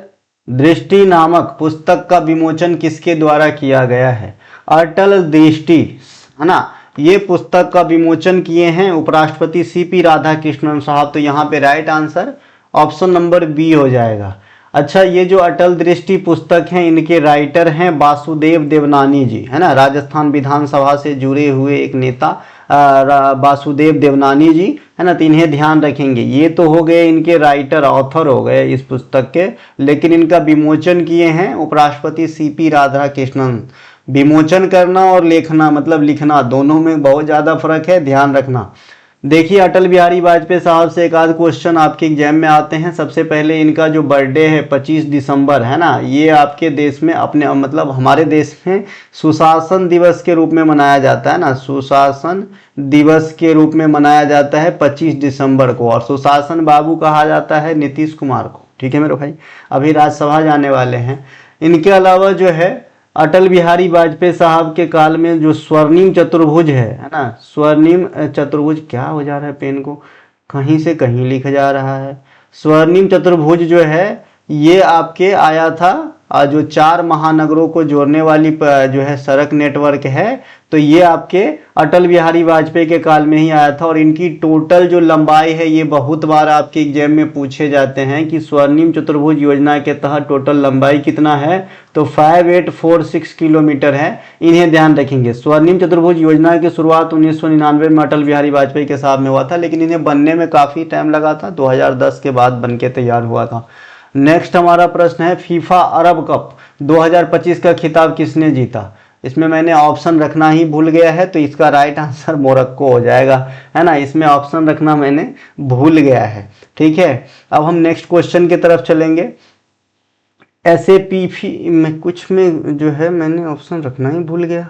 दृष्टि नामक पुस्तक का विमोचन किसके द्वारा किया गया है। अटल दृष्टि, है ना, ये पुस्तक का विमोचन किए हैं उपराष्ट्रपति सीपी राधाकृष्णन साहब। तो यहाँ पे right answer option number B हो जाएगा। अच्छा, ये जो अटल दृष्टि पुस्तक है इनके राइटर हैं वासुदेव देवनानी जी, है ना, राजस्थान विधानसभा से जुड़े हुए एक नेता वासुदेव देवनानी जी, है ना। तो इन्हें ध्यान रखेंगे, ये तो हो गए इनके राइटर, ऑथर हो गए इस पुस्तक के, लेकिन इनका विमोचन किए हैं उपराष्ट्रपति सीपी राधाकृष्णन। विमोचन करना और लेखना मतलब लिखना, दोनों में बहुत ज़्यादा फर्क है, ध्यान रखना। देखिए, अटल बिहारी वाजपेयी साहब से एक आध क्वेश्चन आपके एग्जाम में आते हैं। सबसे पहले इनका जो बर्थडे है 25 दिसंबर, है ना, ये आपके देश में अपने मतलब हमारे देश में सुशासन दिवस के रूप में मनाया जाता है ना, सुशासन दिवस के रूप में मनाया जाता है 25 दिसंबर को। और सुशासन बाबू कहा जाता है नीतीश कुमार को। ठीक है मेरे भाई, अभी राज्यसभा जाने वाले हैं। इनके अलावा जो है अटल बिहारी वाजपेयी साहब के काल में जो स्वर्णिम चतुर्भुज है ना, स्वर्णिम चतुर्भुज, क्या हो जा रहा है, पेन को कहीं से कहीं लिखा जा रहा है। स्वर्णिम चतुर्भुज जो है ये आपके आया था, जो 4 महानगरों को जोड़ने वाली जो है सड़क नेटवर्क है, तो ये आपके अटल बिहारी वाजपेयी के काल में ही आया था। और इनकी टोटल जो लंबाई है, ये बहुत बार आपके एग्जाम में पूछे जाते हैं कि स्वर्णिम चतुर्भुज योजना के तहत टोटल लंबाई कितना है, तो 5846 किलोमीटर है। इन्हें ध्यान रखेंगे। स्वर्णिम चतुर्भुज योजना की शुरुआत 1999 में अटल बिहारी वाजपेयी के साथ में हुआ था, लेकिन इन्हें बनने में काफ़ी टाइम लगा था, 2010 के बाद बन के तैयार हुआ था। नेक्स्ट हमारा प्रश्न है, फीफा अरब कप 2025 का खिताब किसने जीता। इसमें मैंने ऑप्शन रखना ही भूल गया है, तो इसका राइट आंसर मोरक्को हो जाएगा, है ना। इसमें ऑप्शन रखना मैंने भूल गया है। ठीक है, अब हम नेक्स्ट क्वेश्चन की तरफ चलेंगे। SAP में कुछ में जो है मैंने ऑप्शन रखना ही भूल गया।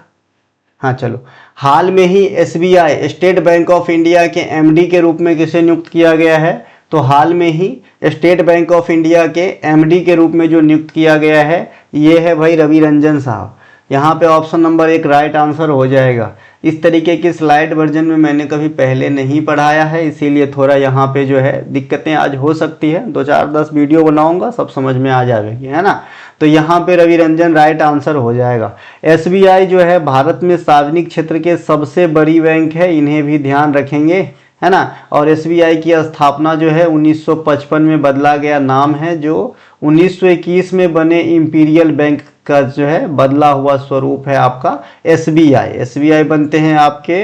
हाँ चलो, हाल में ही SBI state bank of India के MD के रूप में किसे नियुक्त किया गया है। तो हाल में ही स्टेट बैंक ऑफ इंडिया के MD के रूप में जो नियुक्त किया गया है ये है भाई रवि रंजन साहब। यहाँ पे ऑप्शन नंबर 1 राइट आंसर हो जाएगा। इस तरीके की स्लाइड वर्जन में मैंने कभी पहले नहीं पढ़ाया है, इसीलिए थोड़ा यहाँ पे जो है दिक्कतें आज हो सकती है। 2-4-10 वीडियो बनाऊंगा, सब समझ में आ जाएगी, है ना। तो यहाँ पे रवि रंजन राइट आंसर हो जाएगा। SBI जो है भारत में सार्वजनिक क्षेत्र के सबसे बड़ी बैंक है, इन्हें भी ध्यान रखेंगे, है ना। और SBI की स्थापना जो है 1955 में बदला गया नाम है, जो 1921 में बने इंपीरियल बैंक का जो है बदला हुआ स्वरूप है आपका SBI बनते हैं आपके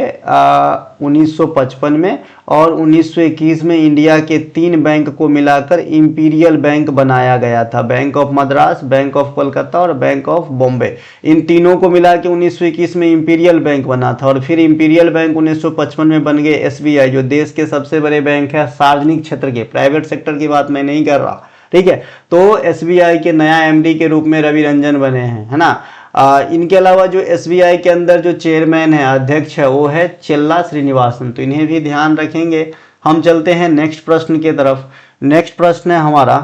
1955 में, और 1921 में इंडिया के 3 बैंक को मिलाकर इंपीरियल बैंक बनाया गया था। Bank of Madras, bank of Kolkata और बैंक ऑफ बॉम्बे, इन तीनों को मिला के 1921 में इंपीरियल बैंक बना था। और फिर इंपीरियल बैंक 1955 में बन गए SBI, जो देश के सबसे बड़े बैंक है सार्वजनिक क्षेत्र के, प्राइवेट सेक्टर की बात मैं नहीं कर रहा। ठीक है, तो SBI के नया MD के रूप में रवि रंजन बने हैं, है ना। इनके अलावा जो SBI के अंदर जो चेयरमैन है, अध्यक्ष है, वो है चेल्ला श्रीनिवासन, तो इन्हें भी ध्यान रखेंगे। हम चलते हैं नेक्स्ट प्रश्न की तरफ। नेक्स्ट प्रश्न है हमारा,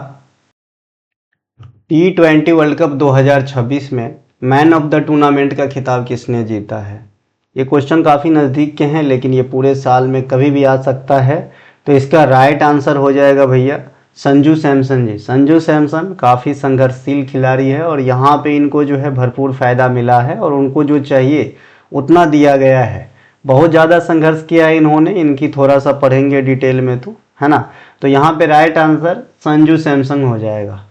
T20 वर्ल्ड कप 2026 में मैन ऑफ द टूर्नामेंट का खिताब किसने जीता है। ये क्वेश्चन काफ़ी नज़दीक के हैं, लेकिन ये पूरे साल में कभी भी आ सकता है। तो इसका राइट आंसर हो जाएगा भैया संजू सैमसन जी। संजू सैमसन काफ़ी संघर्षशील खिलाड़ी है, और यहाँ पे इनको जो है भरपूर फ़ायदा मिला है, और उनको जो चाहिए उतना दिया गया है। बहुत ज़्यादा संघर्ष किया है इन्होंने, इनकी थोड़ा सा पढ़ेंगे डिटेल में, तो है ना। तो यहाँ पे राइट आंसर संजू सैमसन हो जाएगा।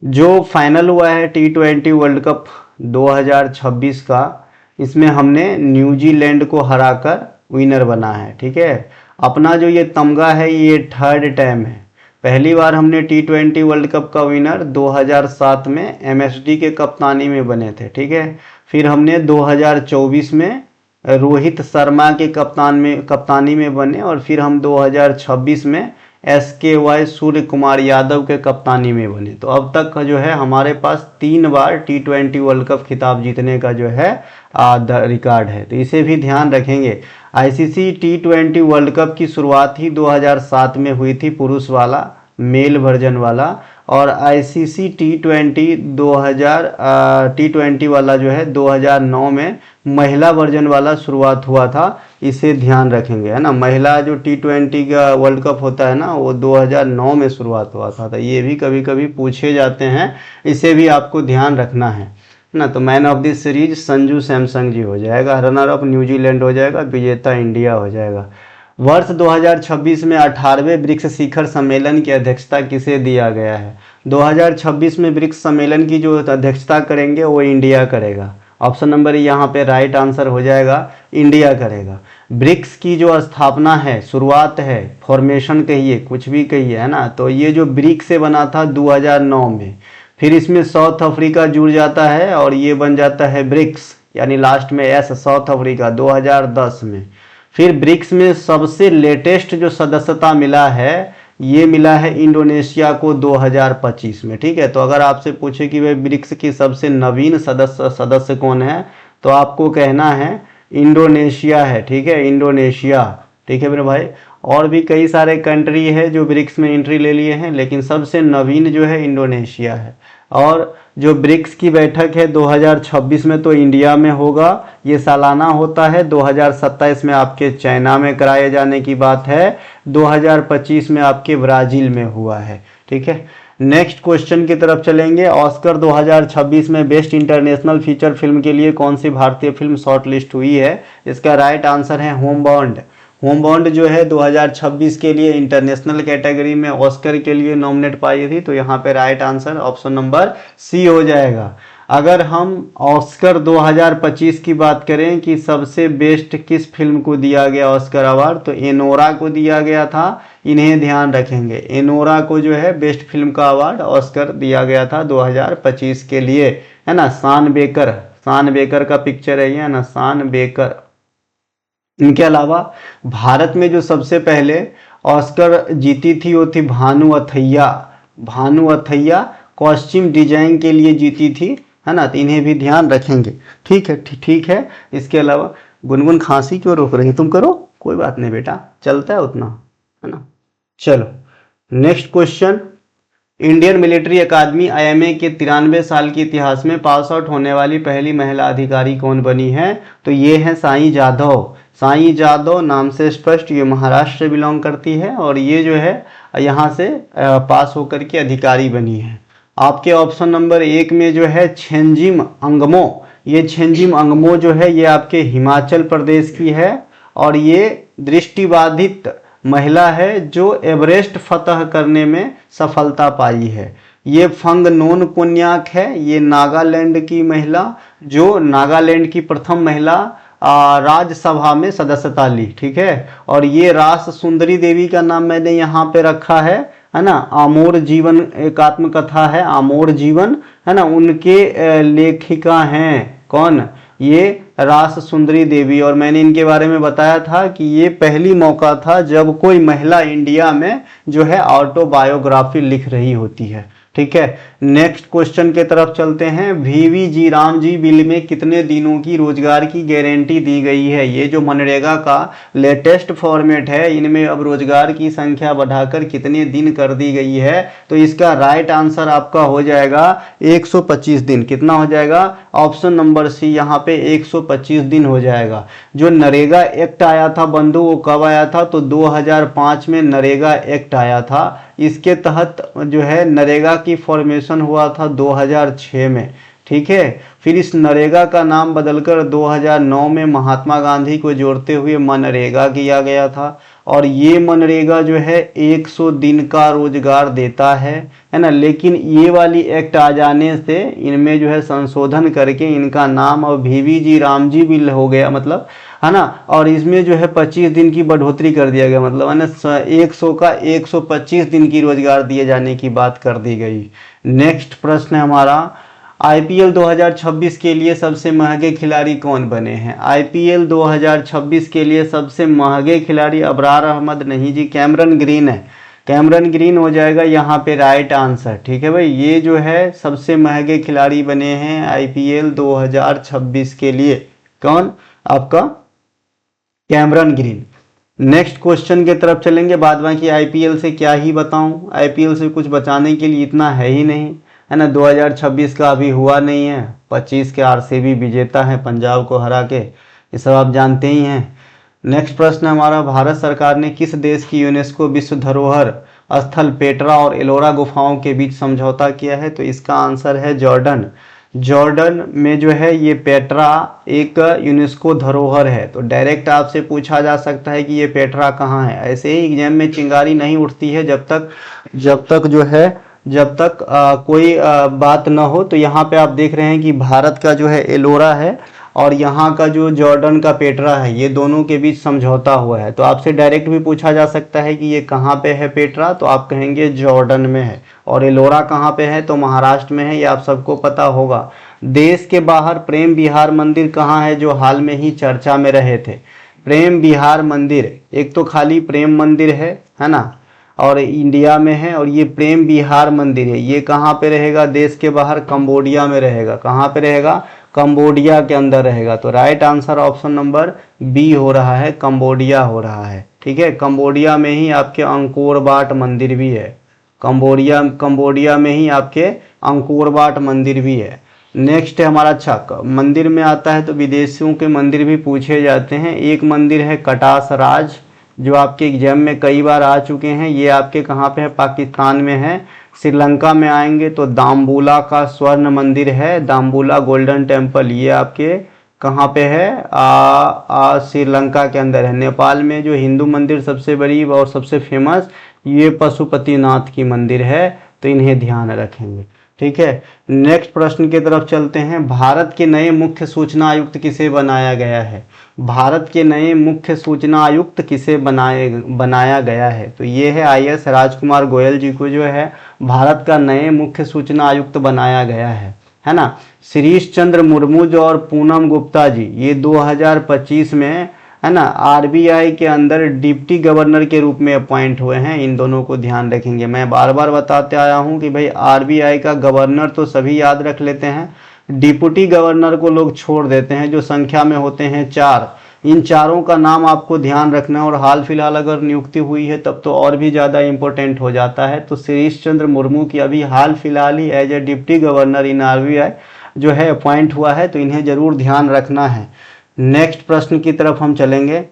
जो फाइनल हुआ है T20 वर्ल्ड कप 2026 का, इसमें हमने न्यूजीलैंड को हराकर विनर बना है। ठीक है, अपना जो ये तमगा है ये 3rd टाइम है। पहली बार हमने T20 वर्ल्ड कप का विनर 2007 में MSD के कप्तानी में बने थे। ठीक है, फिर हमने 2024 में रोहित शर्मा के कप्तानी में बने, और फिर हम 2026 में SKY सूर्य कुमार यादव के कप्तानी में बने। तो अब तक का जो है हमारे पास 3 बार T20 वर्ल्ड कप खिताब जीतने का जो है रिकॉर्ड है, तो इसे भी ध्यान रखेंगे। ICC T20 वर्ल्ड कप की शुरुआत ही 2007 में हुई थी, पुरुष वाला, मेल वर्जन वाला, और आईसीसी T20 वाला जो है 2009 में महिला वर्जन वाला शुरुआत हुआ था। इसे ध्यान रखेंगे, है ना। महिला जो T20 का वर्ल्ड कप होता है ना, वो 2009 में शुरुआत हुआ था। तो ये भी कभी कभी पूछे जाते हैं, इसे भी आपको ध्यान रखना है ना। तो man of the series Sanju Samson ji हो जाएगा, रनर अप न्यूजीलैंड हो जाएगा, विजेता इंडिया हो जाएगा। वर्ष 2026 में 18वें ब्रिक्स शिखर सम्मेलन की अध्यक्षता किसे दिया गया है? 2026 में ब्रिक्स सम्मेलन की जो अध्यक्षता करेंगे वो इंडिया करेगा। ऑप्शन नंबर यहाँ पे राइट आंसर हो जाएगा, इंडिया करेगा। ब्रिक्स की जो स्थापना है, शुरुआत है, फॉर्मेशन कहिए, कुछ भी कहिए, है ना, तो ये जो ब्रिक्स से बना था 2009 में, फिर इसमें साउथ अफ्रीका जुड़ जाता है और ये बन जाता है ब्रिक्स, यानी लास्ट में एस, साउथ अफ्रीका 2010 में। फिर ब्रिक्स में सबसे लेटेस्ट जो सदस्यता मिला है, ये मिला है इंडोनेशिया को 2025 में। ठीक है, तो अगर आपसे पूछे कि भाई ब्रिक्स की सबसे नवीन सदस्य कौन है, तो आपको कहना है इंडोनेशिया है। ठीक है, इंडोनेशिया। ठीक है मेरे भाई, और भी कई सारे कंट्री है जो ब्रिक्स में एंट्री ले लिए हैं, लेकिन सबसे नवीन जो है इंडोनेशिया है। और जो ब्रिक्स की बैठक है 2026 में तो इंडिया में होगा, ये सालाना होता है। 2027 में आपके चाइना में कराए जाने की बात है, 2025 में आपके ब्राजील में हुआ है। ठीक है, नेक्स्ट क्वेश्चन की तरफ चलेंगे। ऑस्कर 2026 में बेस्ट इंटरनेशनल फीचर फिल्म के लिए कौन सी भारतीय फिल्म शॉर्टलिस्ट हुई है? इसका राइट आंसर है होमबाउंड। होमबाउंड जो है 2026 के लिए इंटरनेशनल कैटेगरी में ऑस्कर के लिए नॉमिनेट पाई थी, तो यहाँ पे right answer option number C हो जाएगा। अगर हम ऑस्कर 2025 की बात करें कि सबसे बेस्ट किस फिल्म को दिया गया ऑस्कर अवार्ड, तो एनोरा को दिया गया था। इन्हें ध्यान रखेंगे, एनोरा को जो है बेस्ट फिल्म का अवार्ड ऑस्कर दिया गया था 2025 के लिए, है ना। शान बेकर का पिक्चर है ये, है ना, शान बेकर। इनके अलावा भारत में जो सबसे पहले ऑस्कर जीती थी वो थी भानु अथैया कॉस्ट्यूम डिजाइन के लिए जीती थी, है ना। तो इन्हें भी ध्यान रखेंगे। ठीक है, ठीक है। इसके अलावा गुनगुन खांसी क्यों रोक रही है? तुम करो, कोई बात नहीं बेटा, चलता है उतना, है ना। चलो नेक्स्ट क्वेश्चन। इंडियन मिलिट्री अकादमी IMA के 93 साल के इतिहास में पास आउट होने वाली पहली महिला अधिकारी कौन बनी है? तो ये है साई जादव, नाम से स्पष्ट, ये महाराष्ट्र से बिलोंग करती है और ये जो है यहाँ से पास होकर के अधिकारी बनी है। आपके ऑप्शन नंबर 1 में जो है छेंजिम अंगमो, ये छेंजिम अंगमो जो है ये आपके हिमाचल प्रदेश की है और ये दृष्टिबाधित महिला है जो एवरेस्ट फतह करने में सफलता पाई है। ये फंगनोन कोन्याक है, ये नागालैंड की महिला, जो नागालैंड की प्रथम महिला राज्यसभा में सदस्यता ली। ठीक है, और ये रास सुंदरी देवी का नाम मैंने यहाँ पे रखा है ना। आमोर जीवन एक आत्मकथा है, आमोर जीवन, है ना, उनके लेखिका हैं कौन? ये रास सुंदरी देवी। और मैंने इनके बारे में बताया था कि ये पहली मौका था जब कोई महिला इंडिया में जो है ऑटोबायोग्राफी लिख रही होती है। ठीक है, नेक्स्ट क्वेश्चन के तरफ चलते हैं। VVG रामजी बिल में कितने दिनों की रोजगार की गारंटी दी गई है? ये जो मनरेगा का लेटेस्ट फॉर्मेट है, इनमें अब रोजगार की संख्या बढ़ाकर कितने दिन कर दी गई है? तो इसका राइट आंसर आपका हो जाएगा 125 दिन। कितना हो जाएगा? ऑप्शन नंबर सी, यहाँ पे 125 दिन हो जाएगा। जो नरेगा एक्ट आया था बंधु, वो कब आया था? तो 2005 में नरेगा एक्ट आया था। इसके तहत जो है नरेगा की फॉर्मेशन हुआ था 2006 में। ठीक है, फिर इस नरेगा का नाम बदलकर 2009 में महात्मा गांधी को जोड़ते हुए मनरेगा किया गया था। और ये मनरेगा जो है 100 दिन का रोजगार देता है ना। लेकिन ये वाली एक्ट आ जाने से इनमें जो है संशोधन करके इनका नाम अब VVG रामजी बिल हो गया, मतलब, है ना। और इसमें जो है 25 दिन की बढ़ोतरी कर दिया गया, मतलब, है ना, 100 का 125 दिन की रोजगार दिए जाने की बात कर दी गई। नेक्स्ट प्रश्न है हमारा, IPL 2026 के लिए सबसे महंगे खिलाड़ी कौन बने हैं? IPL 2026 के लिए सबसे महंगे खिलाड़ी अबरार अहमद नहीं जी, कैमरन ग्रीन है। कैमरन ग्रीन हो जाएगा यहाँ पे राइट आंसर। ठीक है भाई, ये जो है सबसे महंगे खिलाड़ी बने हैं IPL 2026 के लिए। कौन? आपका कैमरन ग्रीन। नेक्स्ट क्वेश्चन की तरफ चलेंगे। बाद बाकी आईपीएल से क्या ही बताऊं, आईपीएल से कुछ बचाने के लिए इतना है ही नहीं, है ना। 2026 का अभी हुआ नहीं है, 25 के आरसीबी विजेता है पंजाब को हरा के, ये सब आप जानते ही हैं। नेक्स्ट प्रश्न हमारा, भारत सरकार ने किस देश की यूनेस्को विश्व धरोहर स्थल पेट्रा और एलोरा गुफाओं के बीच समझौता किया है? तो इसका आंसर है जॉर्डन। जॉर्डन में जो है ये पेट्रा एक यूनेस्को धरोहर है। तो डायरेक्ट आपसे पूछा जा सकता है कि ये पेट्रा कहाँ है। ऐसे ही एग्जाम में चिंगारी नहीं उठती है जब तक कोई बात ना हो। तो यहाँ पे आप देख रहे हैं कि भारत का जो है एलोरा है और यहाँ का जो जॉर्डन का पेट्रा है, ये दोनों के बीच समझौता हुआ है। तो आपसे डायरेक्ट भी पूछा जा सकता है कि ये कहाँ पे है पेट्रा, तो आप कहेंगे जॉर्डन में है। और एलोरा कहाँ पे है, तो महाराष्ट्र में है, ये आप सबको पता होगा। देश के बाहर प्रेम विहार मंदिर कहाँ है, जो हाल में ही चर्चा में रहे थे। प्रेम विहार मंदिर, एक तो खाली प्रेम मंदिर है ना, और इंडिया में है, और ये प्रेम विहार मंदिर है, ये कहाँ पे रहेगा, देश के बाहर कंबोडिया में रहेगा। कहाँ पे रहेगा, कंबोडिया के अंदर रहेगा। तो right answer option number B हो रहा है, कंबोडिया हो रहा है। ठीक है, कंबोडिया में ही आपके अंकोर वाट मंदिर भी है। कंबोडिया में ही आपके अंकोर वाट मंदिर भी है। नेक्स्ट है हमारा, अच्छा मंदिर में आता है तो विदेशियों के मंदिर भी पूछे जाते हैं। एक मंदिर है कटास राज, जो आपके एग्जाम में कई बार आ चुके हैं। ये आपके कहाँ पे है, पाकिस्तान में है। श्रीलंका में आएंगे तो दाम्बुला का स्वर्ण मंदिर है, दाम्बुला गोल्डन टेम्पल, ये आपके कहाँ पे है, श्रीलंका के अंदर है। नेपाल में जो हिंदू मंदिर सबसे बड़ी और सबसे फेमस, ये पशुपतिनाथ की मंदिर है, तो इन्हें ध्यान रखेंगे। ठीक है, नेक्स्ट प्रश्न की तरफ चलते हैं। भारत के नए मुख्य सूचना आयुक्त किसे बनाया गया है? भारत के नए मुख्य सूचना आयुक्त किसे बनाया गया है? तो ये है आईएएस राजकुमार गोयल जी को जो है भारत का नए मुख्य सूचना आयुक्त बनाया गया है ना। शिरीष चंद्र मुर्मू जो और पूनम गुप्ता जी, ये 2025 में, है ना, आरबीआई के अंदर डिप्टी गवर्नर के रूप में अपॉइंट हुए हैं। इन दोनों को ध्यान रखेंगे। मैं बार बार बताते आया हूं कि भाई आरबीआई का गवर्नर तो सभी याद रख लेते हैं, डिप्टी गवर्नर को लोग छोड़ देते हैं, जो संख्या में होते हैं 4। इन चारों का नाम आपको ध्यान रखना है, और हाल फिलहाल अगर नियुक्ति हुई है तब तो और भी ज़्यादा इंपॉर्टेंट हो जाता है। तो शिरीष चंद्र मुर्मू की अभी हाल फिलहाल ही as a deputy governor in RBI जो है अपॉइंट हुआ है, तो इन्हें जरूर ध्यान रखना है। नेक्स्ट प्रश्न की तरफ हम चलेंगे।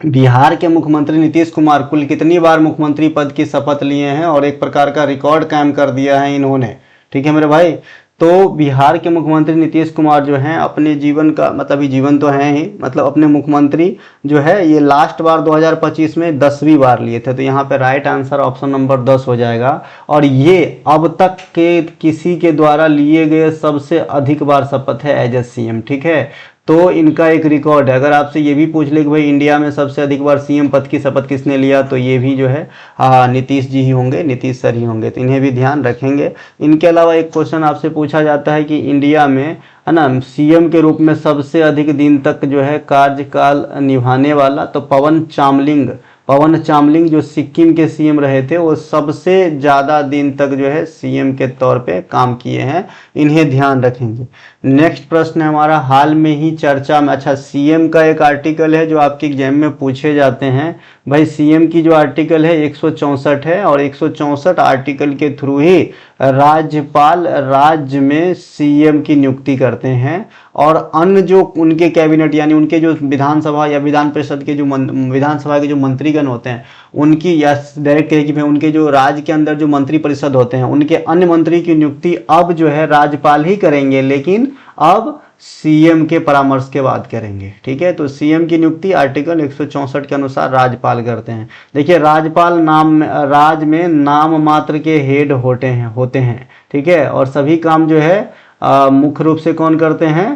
बिहार के मुख्यमंत्री नीतीश कुमार कुल कितनी बार मुख्यमंत्री पद की शपथ लिए हैं, और एक प्रकार का रिकॉर्ड कायम कर दिया है इन्होंने। ठीक है मेरे भाई, तो बिहार के मुख्यमंत्री नीतीश कुमार जो हैं अपने जीवन का, मतलब अभी जीवन तो है ही, मतलब अपने मुख्यमंत्री जो है ये लास्ट बार 2025 में 10वीं बार लिए थे। तो यहाँ पे राइट आंसर ऑप्शन नंबर 10 हो जाएगा। और ये अब तक के किसी के द्वारा लिए गए सबसे अधिक बार शपथ है एज ए सीएम। ठीक है, तो इनका एक रिकॉर्ड है। अगर आपसे ये भी पूछ ले कि भाई इंडिया में सबसे अधिक बार सीएम पद की शपथ किसने लिया, तो ये भी जो है नीतीश जी ही होंगे, नीतीश सर ही होंगे। तो इन्हें भी ध्यान रखेंगे। इनके अलावा एक क्वेश्चन आपसे पूछा जाता है कि इंडिया में, है ना, सीएम के रूप में सबसे अधिक दिन तक जो है कार्यकाल निभाने वाला, तो पवन चामलिंग जो सिक्किम के सीएम रहे थे, वो सबसे ज़्यादा दिन तक जो है सीएम के तौर पे काम किए हैं। इन्हें ध्यान रखेंगे। नेक्स्ट प्रश्न है हमारा, हाल में ही चर्चा में, अच्छा सीएम का एक आर्टिकल है जो आपके एग्जाम में पूछे जाते हैं। भाई सीएम की जो आर्टिकल है 164 है, और 164 आर्टिकल के थ्रू ही राज्यपाल राज्य में सीएम की नियुक्ति करते हैं। और अन्य जो उनके कैबिनेट यानी उनके जो विधानसभा या विधान परिषद के जो विधानसभा के जो मंत्रीगण होते हैं उनकी, या डायरेक्ट कहे कि भाई उनके जो राज्य के अंदर जो मंत्री परिषद होते हैं उनके अन्य मंत्री की नियुक्ति अब जो है राज्यपाल ही करेंगे, लेकिन अब सीएम के परामर्श के बाद करेंगे। ठीक है, तो सीएम की नियुक्ति आर्टिकल 164 के अनुसार राज्यपाल करते हैं। देखिए राज्यपाल राज्य में नाम मात्र के हेड होते हैं। ठीक है, और सभी काम जो है मुख्य रूप से कौन करते हैं,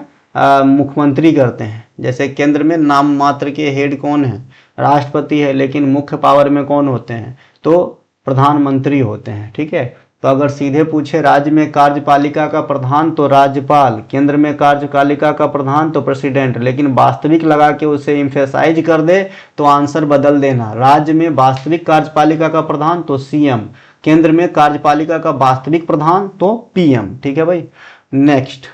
मुख्यमंत्री करते हैं। जैसे केंद्र में नाम मात्र के हेड कौन है, राष्ट्रपति है, लेकिन मुख्य पावर में कौन होते हैं, तो प्रधानमंत्री होते हैं। ठीक है, तो अगर सीधे पूछे राज्य में कार्यपालिका का प्रधान तो राज्यपाल, केंद्र में कार्यपालिका का प्रधान तो प्रेसिडेंट, लेकिन वास्तविक लगा के उसे एम्फेसाइज कर दे तो आंसर बदल देना। राज्य में वास्तविक कार्यपालिका का प्रधान तो सीएम, केंद्र में कार्यपालिका का वास्तविक प्रधान तो पीएम। ठीक है भाई। नेक्स्ट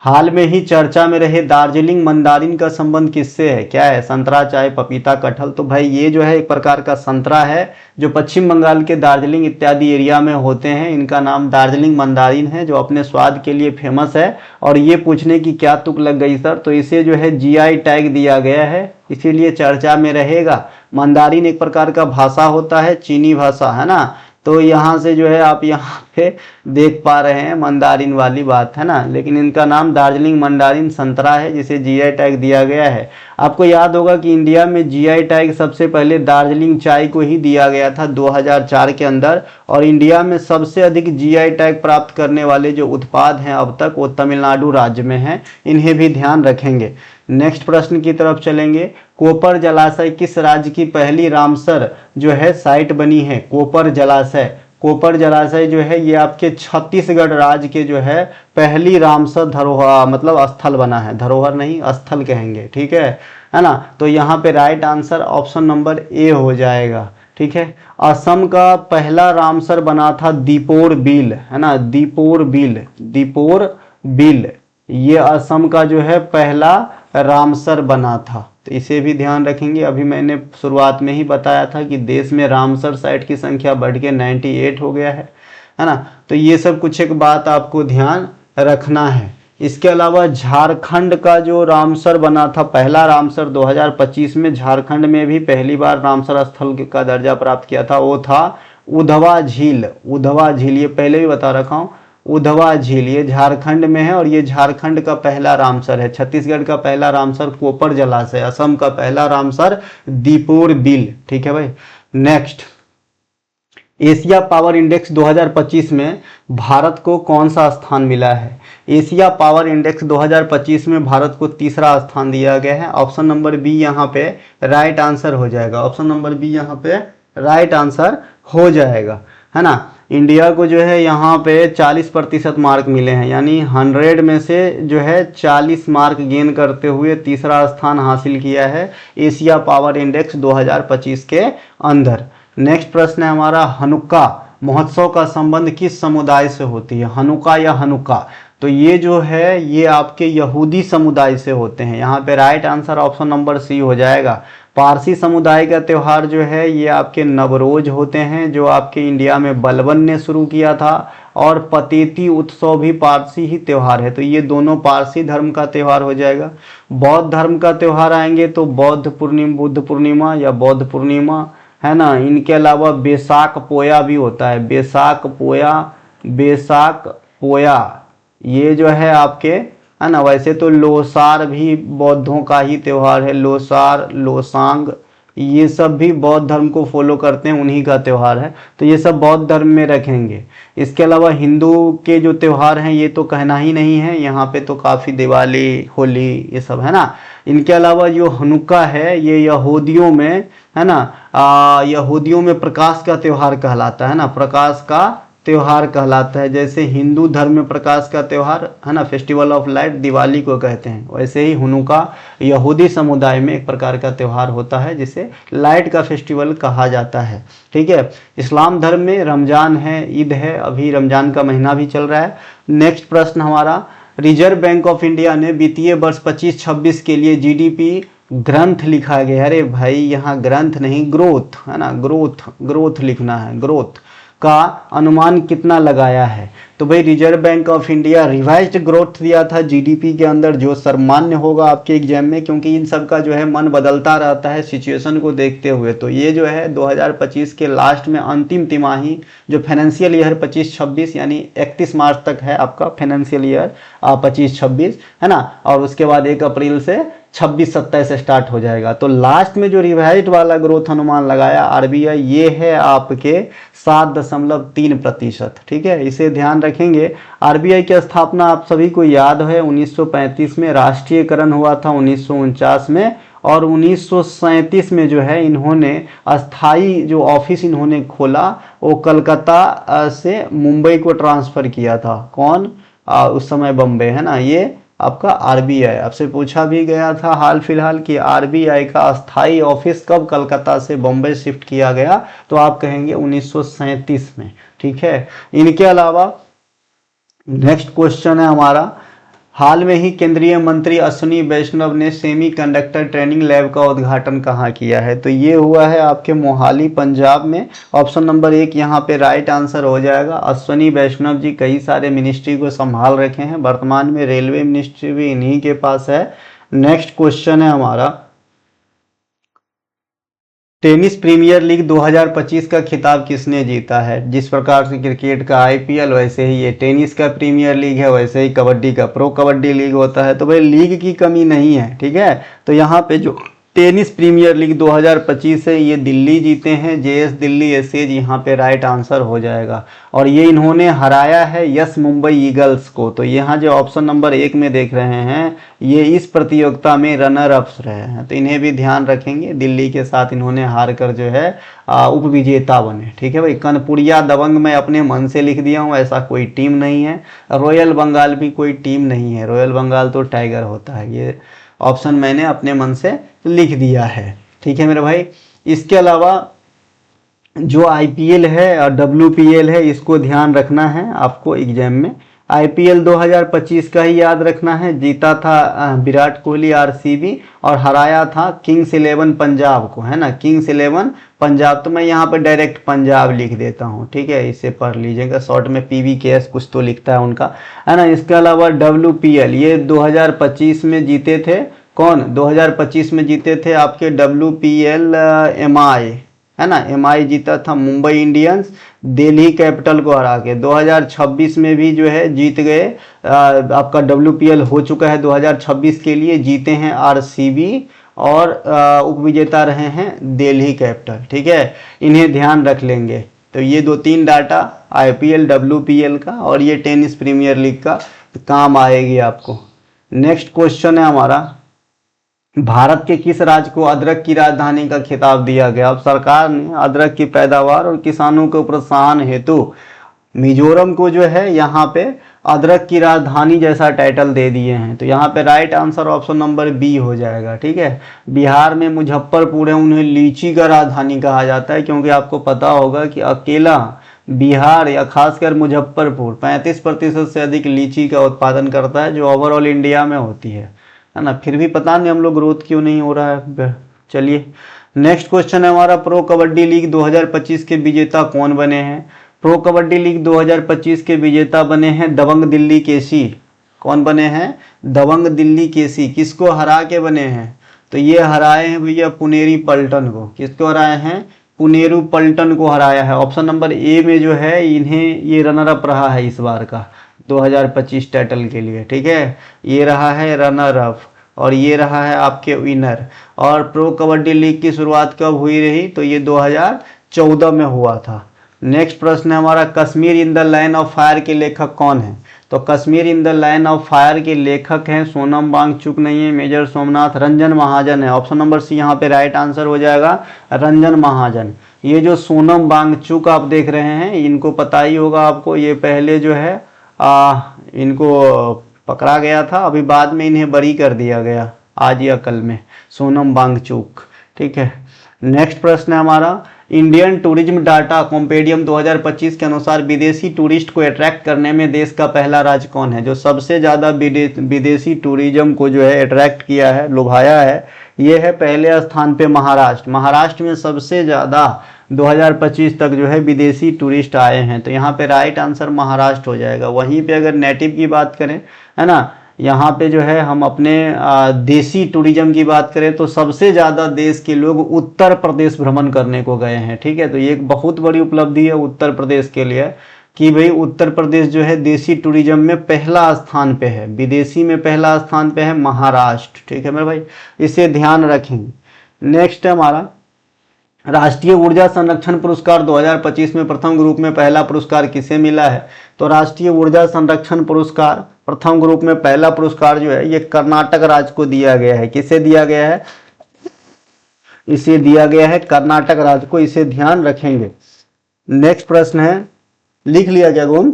हाल में ही चर्चा में रहे दार्जिलिंग मंदारिन का संबंध किससे है? क्या है? संतरा, चाय, पपीता, कटहल। तो भाई ये जो है एक प्रकार का संतरा है जो पश्चिम बंगाल के दार्जिलिंग इत्यादि एरिया में होते हैं। इनका नाम दार्जिलिंग मंदारिन है जो अपने स्वाद के लिए फेमस है। और ये पूछने की क्या तुक लग गई सर, तो इसे जो है जीआई टैग दिया गया है, इसीलिए चर्चा में रहेगा। मंदारिन एक प्रकार का भाषा होता है, चीनी भाषा है ना। तो यहाँ से जो है आप यहाँ पे देख पा रहे हैं मंदारिन वाली बात है ना, लेकिन इनका नाम दार्जिलिंग मंडारिन संतरा है जिसे जीआई टैग दिया गया है। आपको याद होगा कि इंडिया में जीआई टैग सबसे पहले दार्जिलिंग चाय को ही दिया गया था 2004 के अंदर। और इंडिया में सबसे अधिक जीआई टैग प्राप्त करने वाले जो उत्पाद हैं अब तक वो तमिलनाडु राज्य में हैं, इन्हें भी ध्यान रखेंगे। नेक्स्ट प्रश्न की तरफ चलेंगे। कोपर जलाशय किस राज्य की पहली रामसर जो है साइट बनी है? कोपर जलाशय, कोपर जलाशय जो है ये आपके छत्तीसगढ़ राज्य के जो है पहली रामसर धरोहर मतलब स्थल बना है, धरोहर नहीं स्थल कहेंगे, ठीक है ना। तो यहाँ पे right answer option number A हो जाएगा, ठीक है। असम का पहला रामसर बना था दीपोर बिल, है ना, दीपोर बिल, दीपोर बिल ये असम का जो है पहला रामसर बना था, तो इसे भी ध्यान रखेंगे। अभी मैंने शुरुआत में ही बताया था कि देश में रामसर साइट की संख्या बढ़ के 98 हो गया है ना। तो ये सब कुछ एक बात आपको ध्यान रखना है। इसके अलावा झारखंड का जो रामसर बना था, पहला रामसर 2025 में झारखंड में भी पहली बार रामसर स्थल का दर्जा प्राप्त किया था, वो था उधवा झील। उधवा झील ये पहले भी बता रखा हूँ, उधवा झील ये झारखंड में है और ये झारखंड का पहला रामसर है। छत्तीसगढ़ का पहला रामसर कोपर जलाशय, असम का पहला रामसर दीपोर बिल, ठीक है भाई। नेक्स्ट, एशिया पावर इंडेक्स 2025 में भारत को कौन सा स्थान मिला है? एशिया पावर इंडेक्स 2025 में भारत को तीसरा स्थान दिया गया है। ऑप्शन नंबर बी यहाँ पे राइट आंसर हो जाएगा, ऑप्शन नंबर बी यहाँ पे राइट आंसर हो जाएगा, है ना। इंडिया को जो है यहाँ पे 40% मार्क मिले हैं, यानी 100 में से जो है 40 मार्क गेन करते हुए तीसरा स्थान हासिल किया है एशिया पावर इंडेक्स 2025 के अंदर। नेक्स्ट प्रश्न है हमारा, हनुक्का महोत्सव का संबंध किस समुदाय से होती है? हनुक्का या हनुक्का, तो ये जो है ये आपके यहूदी समुदाय से होते हैं। यहाँ पे right answer option number C हो जाएगा। पारसी समुदाय का त्यौहार जो है ये आपके नवरोज होते हैं जो आपके इंडिया में बलबन ने शुरू किया था। और पतेती उत्सव भी पारसी ही त्यौहार है, तो ये दोनों पारसी धर्म का त्यौहार हो जाएगा। बौद्ध धर्म का त्यौहार आएंगे तो बुद्ध पूर्णिमा या बौद्ध पूर्णिमा, है ना। इनके अलावा बैसाख पोया भी होता है, बैसाख पोया ये जो है आपके, है ना। वैसे तो लोसार भी बौद्धों का ही त्यौहार है, लोसार, लोसांग ये सब भी बौद्ध धर्म को फॉलो करते हैं, उन्हीं का त्यौहार है, तो ये सब बौद्ध धर्म में रखेंगे। इसके अलावा हिंदू के जो त्यौहार हैं ये तो कहना ही नहीं है, यहाँ पे तो काफ़ी दिवाली, होली ये सब है ना। इनके अलावा जो हनुक्का है ये यहूदियों में, है ना, यहूदियों में प्रकाश का त्यौहार कहलाता है ना, प्रकाश का त्यौहार कहलाता है। जैसे हिंदू धर्म में प्रकाश का त्यौहार है ना, फेस्टिवल ऑफ लाइट दिवाली को कहते हैं, वैसे ही हनुक्का यहूदी समुदाय में एक प्रकार का त्यौहार होता है जिसे लाइट का फेस्टिवल कहा जाता है, ठीक है। इस्लाम धर्म में रमजान है, ईद है, अभी रमजान का महीना भी चल रहा है। नेक्स्ट प्रश्न हमारा, रिजर्व बैंक ऑफ इंडिया ने वित्तीय वर्ष 25-26 के लिए जीडीपी ग्रंथ लिखा गया। अरे भाई यहाँ ग्रंथ नहीं ग्रोथ, है ना, ग्रोथ लिखना है, ग्रोथ का अनुमान कितना लगाया है? तो भाई reserve bank of India revised growth दिया था जीडीपी के अंदर, जो सर्वमान्य होगा आपके एग्जाम में, क्योंकि इन सब का जो है मन बदलता रहता है सिचुएशन को देखते हुए। तो ये जो है 2025 के लास्ट में अंतिम तिमाही जो फाइनेंशियल ईयर 25-26 यानी 31 मार्च तक है आपका फाइनेंशियल ईयर 25-26, है ना, और उसके बाद 1 अप्रैल से 26-27 से स्टार्ट हो जाएगा। तो लास्ट में जो रिवाइज्ड वाला ग्रोथ अनुमान लगाया आरबीआई ये है आपके 7.3%, ठीक है, इसे ध्यान रखेंगे। आरबीआई की स्थापना आप सभी को याद है 1935 में, राष्ट्रीयकरण हुआ था 1949 में, और 1937 में जो है इन्होंने अस्थाई जो ऑफिस इन्होंने खोला वो कलकत्ता से मुंबई को ट्रांसफ़र किया था। कौन? उस समय बम्बे, है ना, ये आपका आरबीआई। आपसे पूछा भी गया था हाल फिलहाल कि आरबीआई का अस्थाई ऑफिस कब कलकत्ता से बॉम्बे शिफ्ट किया गया, तो आप कहेंगे 1937 में, ठीक है। इनके अलावा नेक्स्ट क्वेश्चन है हमारा, हाल में ही केंद्रीय मंत्री अश्विनी वैष्णव ने सेमीकंडक्टर ट्रेनिंग लैब का उद्घाटन कहाँ किया है? तो ये हुआ है आपके मोहाली पंजाब में। ऑप्शन नंबर 1 यहाँ पे राइट आंसर हो जाएगा। अश्विनी वैष्णव जी कई सारे मिनिस्ट्री को संभाल रखे हैं, वर्तमान में रेलवे मिनिस्ट्री भी इन्हीं के पास है। नेक्स्ट क्वेश्चन है हमारा, टेनिस प्रीमियर लीग 2025 का खिताब किसने जीता है? जिस प्रकार से क्रिकेट का आईपीएल, वैसे ही ये टेनिस का प्रीमियर लीग है, वैसे ही कबड्डी का प्रो कबड्डी लीग होता है। तो भाई लीग की कमी नहीं है, ठीक है। तो यहाँ पे जो टेनिस प्रीमियर लीग 2025 है ये दिल्ली जीते हैं, जेएस दिल्ली एसएज यहाँ पे राइट आंसर हो जाएगा। और ये इन्होंने हराया है यस मुंबई ईगल्स को। तो यहाँ जो ऑप्शन नंबर 1 में देख रहे हैं ये इस प्रतियोगिता में रनर अप्स रहे हैं, तो इन्हें भी ध्यान रखेंगे। दिल्ली के साथ इन्होंने हार कर जो है उप विजेता बने, ठीक है भाई। कनपुरिया दबंग मैं अपने मन से लिख दिया हूँ, ऐसा कोई टीम नहीं है। रॉयल बंगाल भी कोई टीम नहीं है, रॉयल बंगाल तो टाइगर होता है। ये ऑप्शन मैंने अपने मन से लिख दिया है, ठीक है मेरे भाई। इसके अलावा जो आईपीएल है और डब्ल्यूपीएल है इसको ध्यान रखना है आपको एग्जाम में। आईपीएल 2025 का ही याद रखना है। जीता था विराट कोहली आरसीबी और हराया था किंग्स 11 पंजाब को, है ना, किंग्स 11 पंजाब। तो मैं यहाँ पर डायरेक्ट पंजाब लिख देता हूँ, ठीक है, इसे पढ़ लीजिएगा। शॉर्ट में पीवीकेएस कुछ तो लिखता है उनका, है ना। इसके अलावा डब्ल्यूपीएल ये 2025 में जीते थे कौन? 2025 में जीते थे आपके डब्ल्यूपीएल एमआई, है ना, एमआई जीता था मुंबई इंडियंस दिल्ली कैपिटल को हरा के। 2026 में भी जो है जीत गए, आपका डब्ल्यूपीएल हो चुका है 2026 के लिए, जीते हैं आरसीबी और उपविजेता रहे हैं दिल्ली कैपिटल, ठीक है। इन्हें ध्यान रख लेंगे। तो ये 2-3 डाटा आईपीएल डब्ल्यूपीएल का और ये टेनिस प्रीमियर लीग का काम आएगी आपको। नेक्स्ट क्वेश्चन है हमारा, भारत के किस राज्य को अदरक की राजधानी का खिताब दिया गया? अब सरकार ने अदरक की पैदावार और किसानों को प्रोत्साहन हेतु मिजोरम को जो है यहाँ पे अदरक की राजधानी जैसा टाइटल दे दिए हैं। तो यहाँ पे right answer option number B हो जाएगा, ठीक है। बिहार में मुजफ्फरपुर है, उन्हें लीची का राजधानी कहा जाता है, क्योंकि आपको पता होगा कि अकेला बिहार या खासकर मुजफ्फरपुर 35% से अधिक लीची का उत्पादन करता है, जो ओवरऑल इंडिया में होती है ना। फिर भी पता नहीं हम लोग ग्रोथ क्यों नहीं हो रहा है। चलिए नेक्स्ट क्वेश्चन है हमारा, प्रो कबड्डी लीग 2025 के विजेता कौन बने हैं? प्रो कबड्डी लीग 2025 के विजेता बने हैं दबंग दिल्ली केसी। कौन बने हैं? दबंग दिल्ली केसी। किसको हरा के बने हैं? तो ये हराए हैं भैया पुनेरी पल्टन को। किसको हराए हैं? पुनेरू पल्टन को हराया है। ऑप्शन नंबर ए में जो है इन्हें ये रनर अप रहा है इस बार का 2025 टाइटल के लिए, ठीक है। ये रहा है रनर अप और ये रहा है आपके विनर। और प्रो कबड्डी लीग की शुरुआत कब हुई रही? तो ये 2014 में हुआ था। नेक्स्ट प्रश्न है हमारा, Kashmir in the line of fire के लेखक कौन है? तो Kashmir in the line of fire के लेखक हैं सोनम वांगचुक नहीं है, मेजर सोमनाथ, रंजन महाजन है। ऑप्शन नंबर सी यहाँ पे राइट आंसर हो जाएगा, रंजन महाजन। ये जो सोनम वांगचुक आप देख रहे हैं इनको पता ही होगा आपको, ये पहले जो है इनको पकड़ा गया था, अभी बाद में इन्हें बरी कर दिया गया आज या कल में, सोनम वांगचुक, ठीक है। नेक्स्ट प्रश्न है हमारा, इंडियन टूरिज्म डाटा कॉम्पेडियम 2025 के अनुसार विदेशी टूरिस्ट को अट्रैक्ट करने में देश का पहला राज्य कौन है? जो सबसे ज़्यादा विदेशी टूरिज्म को जो है अट्रैक्ट किया है, लुभाया है, ये है पहले स्थान पे महाराष्ट्र। महाराष्ट्र में सबसे ज़्यादा 2025 तक जो है विदेशी टूरिस्ट आए हैं। तो यहाँ पे राइट आंसर महाराष्ट्र हो जाएगा। वहीं पे अगर नेटिव की बात करें, है ना, यहाँ पे जो है हम अपने देसी टूरिज्म की बात करें तो सबसे ज़्यादा देश के लोग उत्तर प्रदेश भ्रमण करने को गए हैं, ठीक है। तो ये एक बहुत बड़ी उपलब्धि है उत्तर प्रदेश के लिए कि भाई उत्तर प्रदेश जो है देसी टूरिज्म में पहला स्थान पे है, विदेशी में पहला स्थान पे है महाराष्ट्र, ठीक है मेरे भाई, इसे ध्यान रखेंगे। नेक्स्ट है हमारा, राष्ट्रीय ऊर्जा संरक्षण पुरस्कार 2025 में प्रथम ग्रुप में पहला पुरस्कार किसे मिला है? तो राष्ट्रीय ऊर्जा संरक्षण पुरस्कार प्रथम ग्रुप में पहला पुरस्कार जो है ये कर्नाटक राज्य को दिया गया है। किसे दिया गया है? इसे दिया गया है कर्नाटक राज्य को, इसे ध्यान रखेंगे। नेक्स्ट प्रश्न है, लिख लिया क्या गुम?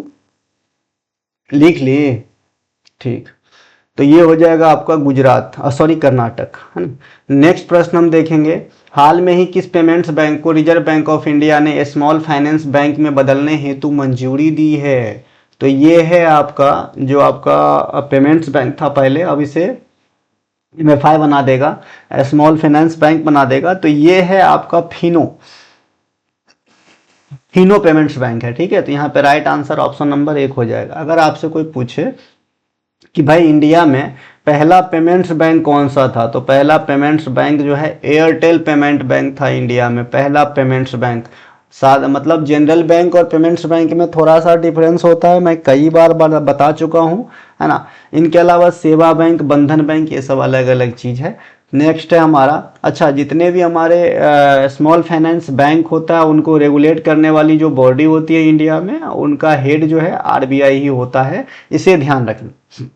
लिख लिए, ठीक। तो ये हो जाएगा आपका गुजरात, सॉरी कर्नाटक, है ना। नेक्स्ट प्रश्न हम देखेंगे, हाल में ही किस पेमेंट्स बैंक को रिजर्व बैंक ऑफ इंडिया ने स्मॉल फाइनेंस बैंक में बदलने हेतु मंजूरी दी है? तो ये है आपका जो आपका पेमेंट्स बैंक था पहले, अब इसे MFI बना देगा, स्मॉल फाइनेंस बैंक बना देगा। तो ये है आपका फिनो पेमेंट्स बैंक है, ठीक है। तो यहाँ पे राइट आंसर ऑप्शन नंबर 1 हो जाएगा। अगर आपसे कोई पूछे कि भाई इंडिया में पहला पेमेंट्स बैंक कौन सा था, तो पहला पेमेंट्स बैंक जो है एयरटेल पेमेंट बैंक था इंडिया में, पहला पेमेंट्स बैंक। मतलब जनरल बैंक और पेमेंट्स बैंक में थोड़ा सा डिफरेंस होता है, मैं कई बार बता चुका हूँ, है ना। इनके अलावा सेवा बैंक, बंधन बैंक, ये सब अलग अलग चीज़ है। नेक्स्ट है हमारा, अच्छा जितने भी हमारे स्मॉल फाइनेंस बैंक होता है उनको रेगुलेट करने वाली जो बॉडी होती है इंडिया में, उनका हेड जो है RBI ही होता है, इसे ध्यान रखना।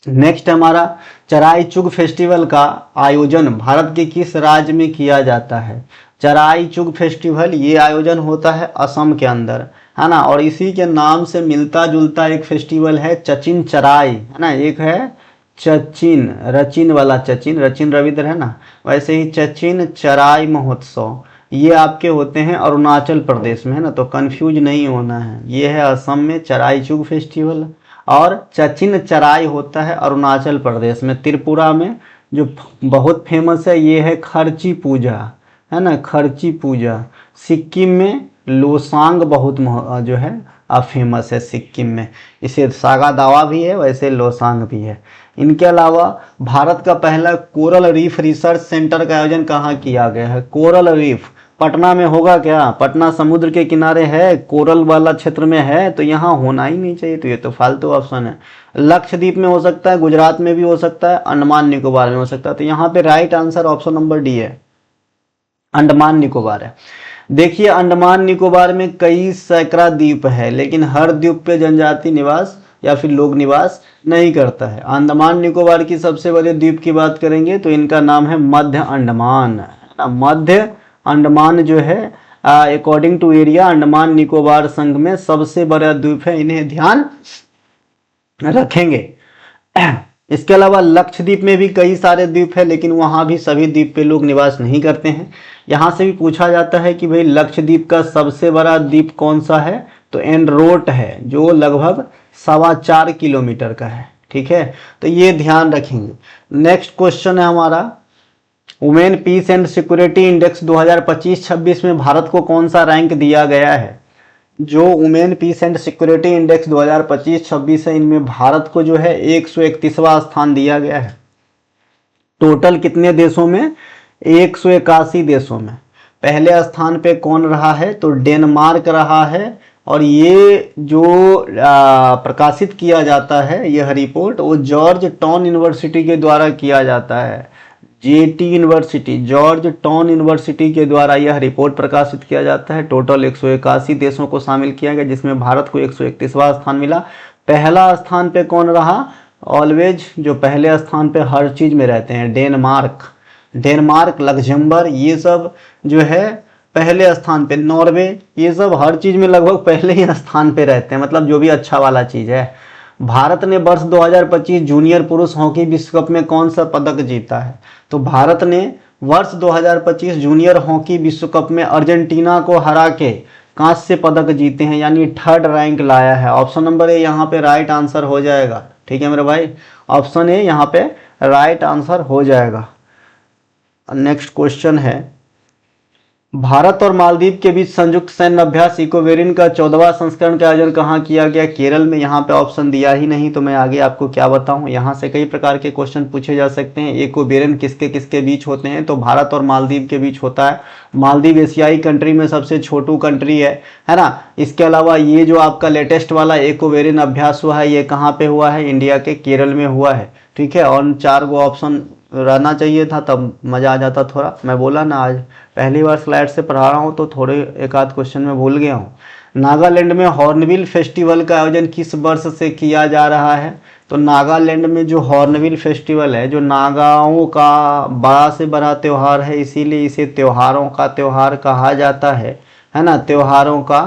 नेक्स्ट हमारा, चराई चुग फेस्टिवल का आयोजन भारत के किस राज्य में किया जाता है। चराई चुग फेस्टिवल ये आयोजन होता है असम के अंदर, है ना। और इसी के नाम से मिलता जुलता एक फेस्टिवल है चचिन चराई, है ना। एक है चचिन, रचिन वाला चचिन, रचिन रविंद्र है ना, वैसे ही चचिन चराई महोत्सव ये आपके होते हैं अरुणाचल प्रदेश में, है ना। तो कंफ्यूज नहीं होना है, ये है असम में चराई चुग फेस्टिवल, और चचिन चराई होता है अरुणाचल प्रदेश में। त्रिपुरा में जो बहुत फेमस है ये है खर्ची पूजा, है ना, खर्ची पूजा। सिक्किम में लोसांग बहुत जो है फेमस है सिक्किम में, इसे सागा दावा भी है, वैसे लोसांग भी है। इनके अलावा भारत का पहला कोरल रीफ रिसर्च सेंटर का आयोजन कहाँ किया गया है। कोरल रीफ पटना में होगा क्या, पटना समुद्र के किनारे है, कोरल वाला क्षेत्र में है, तो यहाँ होना ही नहीं चाहिए, तो ये तो फालतू ऑप्शन है। लक्षद्वीप में हो सकता है, गुजरात में भी हो सकता है, अंडमान निकोबार में हो सकता है, तो यहाँ पे right answer option number D है, अंडमान निकोबार है। देखिए अंडमान निकोबार में कई सैकड़ा द्वीप है, लेकिन हर द्वीप पे जनजाति निवास या फिर लोग निवास नहीं करता है। अंडमान निकोबार की सबसे बड़े द्वीप की बात करेंगे तो इनका नाम है मध्य अंडमान, मध्य अंडमान जो है according to area Andaman Nicobar संघ में सबसे बड़ा द्वीप है, इन्हें ध्यान रखेंगे। इसके अलावा लक्षद्वीप में भी कई सारे द्वीप है, लेकिन वहां भी सभी द्वीप पे लोग निवास नहीं करते हैं। यहाँ से भी पूछा जाता है कि भाई लक्षद्वीप का सबसे बड़ा द्वीप कौन सा है, तो एंड्रोट है, जो लगभग 4.25 किलोमीटर का है, ठीक है। तो ये ध्यान रखेंगे। नेक्स्ट क्वेश्चन है हमारा, women peace and security index 2025-26 में भारत को कौन सा रैंक दिया गया है। जो women peace and security index 2025-26 है, इनमें भारत को जो है 131वां स्थान दिया गया है। टोटल कितने देशों में, 181 देशों में। पहले स्थान पे कौन रहा है, तो डेनमार्क रहा है। और ये जो प्रकाशित किया जाता है यह रिपोर्ट, वो जॉर्ज टाउन यूनिवर्सिटी के द्वारा किया जाता है। JT university, George town university के द्वारा यह रिपोर्ट प्रकाशित किया जाता है। टोटल 181 देशों को शामिल किया गया, जिसमें भारत को 131वां स्थान मिला। पहला स्थान पे कौन रहा, ऑलवेज जो पहले स्थान पे हर चीज में रहते हैं, डेनमार्क, लग्जमबर्ग, ये सब जो है पहले स्थान पे। नॉर्वे, ये सब हर चीज में लगभग पहले ही स्थान पे रहते हैं, मतलब जो भी अच्छा वाला चीज है। भारत ने वर्ष 2025 जूनियर पुरुष हॉकी विश्व कप में कौन सा पदक जीता है, तो भारत ने वर्ष 2025 जूनियर हॉकी विश्व कप में अर्जेंटीना को हरा के कांस्य पदक जीते हैं, यानी 3rd रैंक लाया है। ऑप्शन नंबर ए यहाँ पे राइट आंसर हो जाएगा, ठीक है मेरे भाई, ऑप्शन ए यहाँ पे राइट आंसर हो जाएगा। नेक्स्ट क्वेश्चन है, भारत और मालदीव के बीच संयुक्त सैन्य अभ्यास इकोवेरिन का 14वां संस्करण का आयोजन कहाँ किया गया, केरल में। यहाँ पे ऑप्शन दिया ही नहीं, तो मैं आगे आपको क्या बताऊं। यहाँ से कई प्रकार के क्वेश्चन पूछे जा सकते हैं। इकोवेरिन किसके किसके बीच होते हैं, तो भारत और मालदीव के बीच होता है। मालदीव एशियाई कंट्री में सबसे छोटू कंट्री है ना। इसके अलावा ये जो आपका लेटेस्ट वाला इकोवेरिन अभ्यास हुआ है, ये कहाँ पे हुआ है, इंडिया के केरल में हुआ है, ठीक है। और 4 गो ऑप्शन रहना चाहिए था, तब मजा आ जाता थोड़ा। मैं बोला ना आज पहली बार स्लाइड से पढ़ा रहा हूँ, तो थोड़े एक आध क्वेश्चन में भूल गया हूँ। नागालैंड में हॉर्नबिल फेस्टिवल का आयोजन किस वर्ष से किया जा रहा है, तो नागालैंड में जो हॉर्नबिल फेस्टिवल है, जो नागाओं का बड़ा से बड़ा त्यौहार है, इसीलिए इसे त्योहारों का त्यौहार कहा जाता है ना, त्योहारों का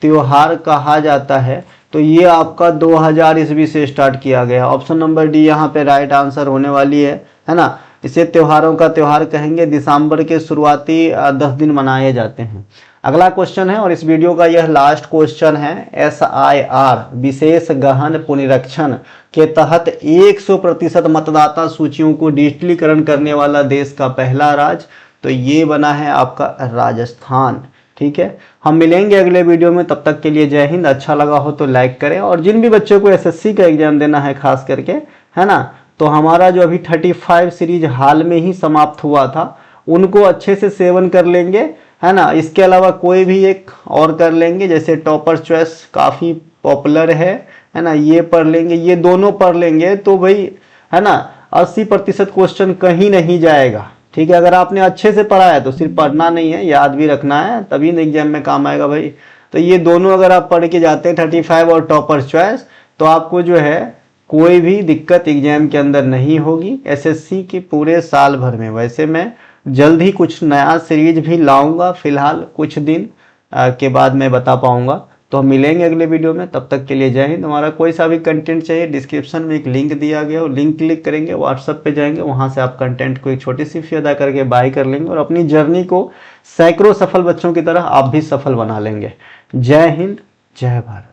त्यौहार कहा जाता है। तो ये आपका 2000 ईस्वी से स्टार्ट किया गया। ऑप्शन नंबर डी यहाँ पे राइट आंसर होने वाली है ना। इसे त्योहारों का त्यौहार कहेंगे। दिसंबर के शुरुआती 10 दिन मनाए जाते हैं। अगला क्वेश्चन है और इस वीडियो का यह लास्ट क्वेश्चन है। SIR विशेष गहन पुनरीक्षण के तहत 100% मतदाता सूचियों को डिजिटलीकरण करने वाला देश का पहला राज्य, तो ये बना है आपका राजस्थान। ठीक है, हम मिलेंगे अगले वीडियो में, तब तक के लिए जय हिंद। अच्छा लगा हो तो लाइक करें, और जिन भी बच्चों को SSC का एग्जाम देना है खास करके, है ना, तो हमारा जो अभी 35 सीरीज हाल में ही समाप्त हुआ था, उनको अच्छे से सेवन कर लेंगे, है ना। इसके अलावा कोई भी एक और कर लेंगे, जैसे टॉपर चॉइस काफ़ी पॉपुलर है ना, ये पढ़ लेंगे, ये दोनों पढ़ लेंगे तो भाई, है ना, 80% क्वेश्चन कहीं नहीं जाएगा। ठीक है, अगर आपने अच्छे से पढ़ा है तो सिर्फ पढ़ना नहीं है, याद भी रखना है, तभी एग्जाम में काम आएगा भाई। तो ये दोनों अगर आप पढ़ के जाते हैं 35 और टॉपर चॉइस, तो आपको जो है कोई भी दिक्कत एग्जाम के अंदर नहीं होगी SSC के पूरे साल भर में। वैसे मैं जल्द ही कुछ नया सीरीज भी लाऊंगा, फिलहाल कुछ दिन के बाद मैं बता पाऊंगा। तो हम मिलेंगे अगले वीडियो में, तब तक के लिए जय हिंद। हमारा कोई सा भी कंटेंट चाहिए, डिस्क्रिप्शन में एक लिंक दिया गया, और लिंक क्लिक करेंगे, व्हाट्सएप पे जाएंगे, वहां से आप कंटेंट को एक छोटी सी फी अदा करके बाय कर लेंगे, और अपनी जर्नी को सैकड़ों सफल बच्चों की तरह आप भी सफल बना लेंगे। जय हिंद, जय भारत।